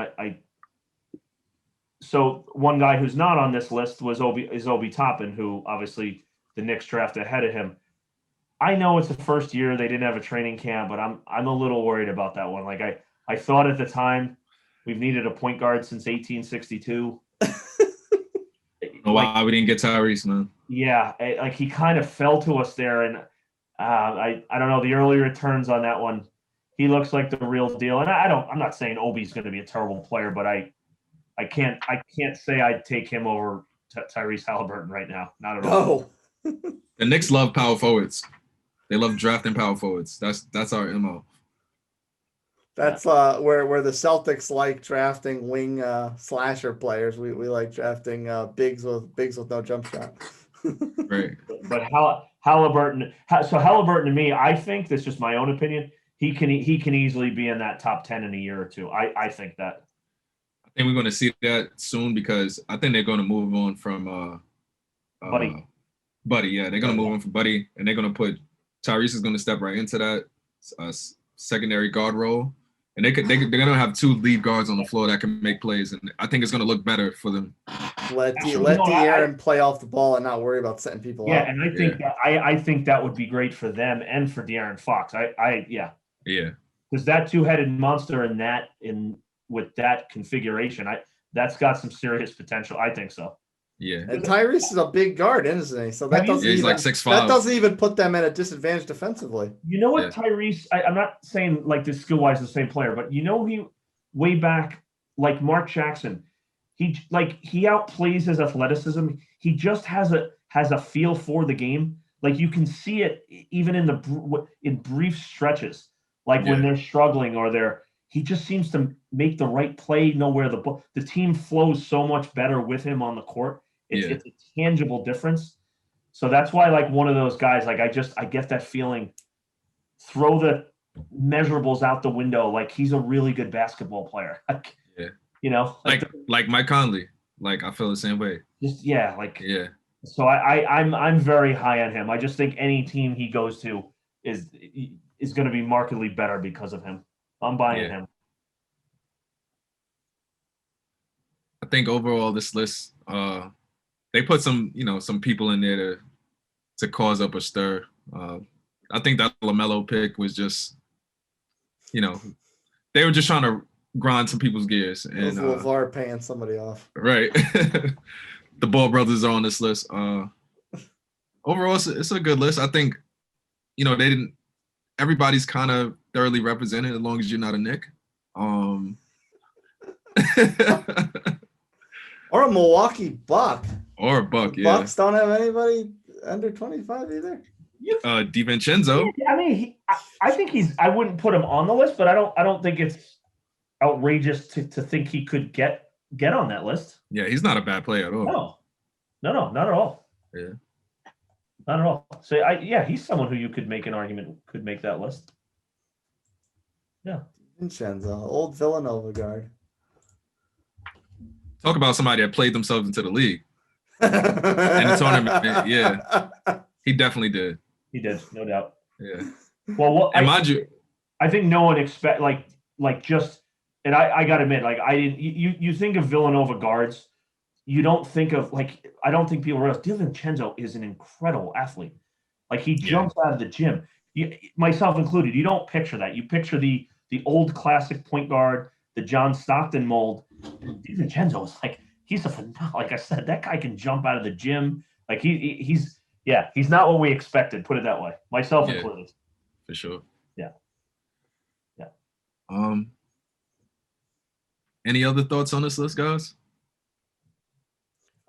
so one guy who's not on this list is Obi Toppin, who obviously the Knicks drafted ahead of him. I know it's the first year they didn't have a training camp, but I'm a little worried about that one. Like I thought at the time we've needed a point guard since 1862. Why we didn't get Tyrese, man. Yeah, like he kind of fell to us there, and I don't know the early returns on that one. He looks like the real deal, and I'm not saying Obi's going to be a terrible player, but I can't say I'd take him over Tyrese Halliburton right now. Not at all. No. The Knicks love power forwards. They love drafting power forwards. That's our MO. That's where the Celtics like drafting wing slasher players. We like drafting bigs with no jump shot. Right. But Halliburton to me, I think that's just my own opinion. He can easily be in that top 10 in a year or two. I think that. I think we're going to see that soon because I think they're going to move on from Buddy. Yeah, they're going to move on from Buddy, and they're going to put Tyrese is going to step right into that secondary guard role. And they're going to have two lead guards on the floor that can make plays, and I think it's going to look better for them. Let De'Aaron play off the ball and not worry about setting people up. Yeah, and I think I think that would be great for them and for De'Aaron Fox. Yeah. Because that two-headed monster with that configuration, that's got some serious potential. I think so. Yeah. And Tyrese is a big guard, isn't he? So that he's like 6'5". That doesn't even put them at a disadvantage defensively. You know what, Tyrese? I'm not saying like this skill-wise the same player, but you know he way back like Mark Jackson, he outplays his athleticism. He just has a feel for the game. Like you can see it even in brief stretches, like when they're struggling or he just seems to make the right play, know where the team flows so much better with him on the court. It's a tangible difference. So that's why, like, one of those guys, like, I get that feeling, throw the measurables out the window. Like, he's a really good basketball player. You know? Like Mike Conley. Like, I feel the same way. So I'm very high on him. I just think any team he goes to is going to be markedly better because of him. I'm buying him. I think overall this list, they put some people in there to cause up a stir. I think that LaMelo pick was just, they were just trying to grind some people's gears. And LeVar paying somebody off. Right. The Ball brothers are on this list. Overall, it's a good list. I think, everybody's kind of thoroughly represented as long as you're not a Knick. Or a Milwaukee Buck. Or a Buck, the Bucks don't have anybody under 25 either. DiVincenzo. I mean, I think I wouldn't put him on the list, but I don't think it's outrageous to think he could get on that list. Yeah, he's not a bad player at all. No, not at all. Yeah. Not at all. So he's someone who you could make an argument could make that list. Yeah. DiVincenzo, old Villanova guard. Talk about somebody that played themselves into the league. In the tournament, yeah. He definitely did. He did, no doubt. Yeah. Well, I think no one expect and I gotta admit, like you think of Villanova guards, you don't think of I don't think people realize DiVincenzo is an incredible athlete. Like he jumps out of the gym. Myself included, you don't picture that. You picture the old classic point guard, the John Stockton mold. DiVincenzo is he's a phenomenal. Like I said, that guy can jump out of the gym. Like he's not what we expected. Put it that way. Myself included. For sure. Yeah. Any other thoughts on this list, guys?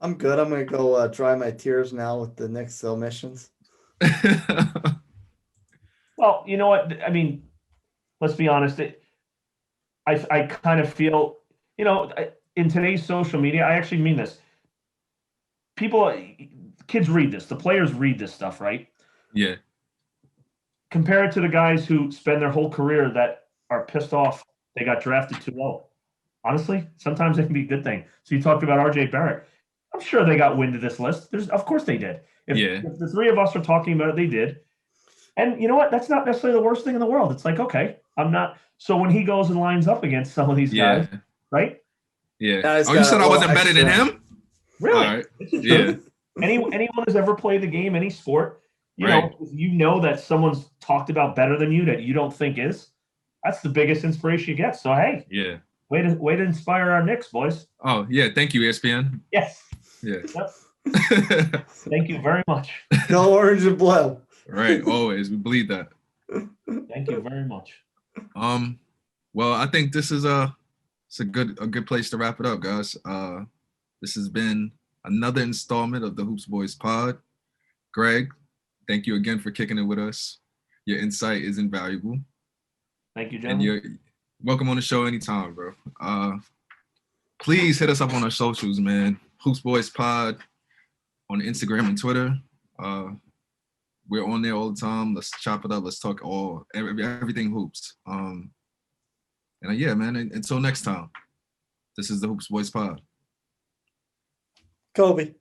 I'm good. I'm gonna go dry my tears now with the Knicks omissions. Well, you know what? I mean, let's be honest. I kind of feel, in today's social media, I actually mean this. Kids read this. The players read this stuff, right? Yeah. Compare it to the guys who spend their whole career that are pissed off they got drafted too low. Honestly, sometimes it can be a good thing. So you talked about R.J. Barrett. I'm sure they got wind of this list. Of course they did. If the three of us are talking about it, they did. And you know what? That's not necessarily the worst thing in the world. It's like, okay, I'm not. So when he goes and lines up against some of these Yeah. guys, right? Yeah. Guys Oh, you got said a I wasn't little better than extra. him? Really? All right. It's the Yeah. truth. Anyone who's ever played the game, any sport, Right. if you know that someone's talked about better than you that you don't think is, that's the biggest inspiration you get. So hey, Yeah. way to inspire our Knicks, boys. Oh, yeah. Thank you, ESPN. Yes. Yeah. Yep. Thank you very much. Go orange and blue. Right. Always. We believe that. Thank you very much. Well, I think this is it's a good place to wrap it up, guys. This has been another installment of the Hoops Boys Pod. Greg, thank you again for kicking it with us. Your insight is invaluable. Thank you, And gentlemen. you're welcome on the show anytime, bro. Please hit us up on our socials, man. Hoops Boys Pod on Instagram and Twitter. We're on there all the time. Let's chop it up. Let's talk everything hoops. And yeah, man. Until next time, this is the Hoops Boys Pod. Kobe.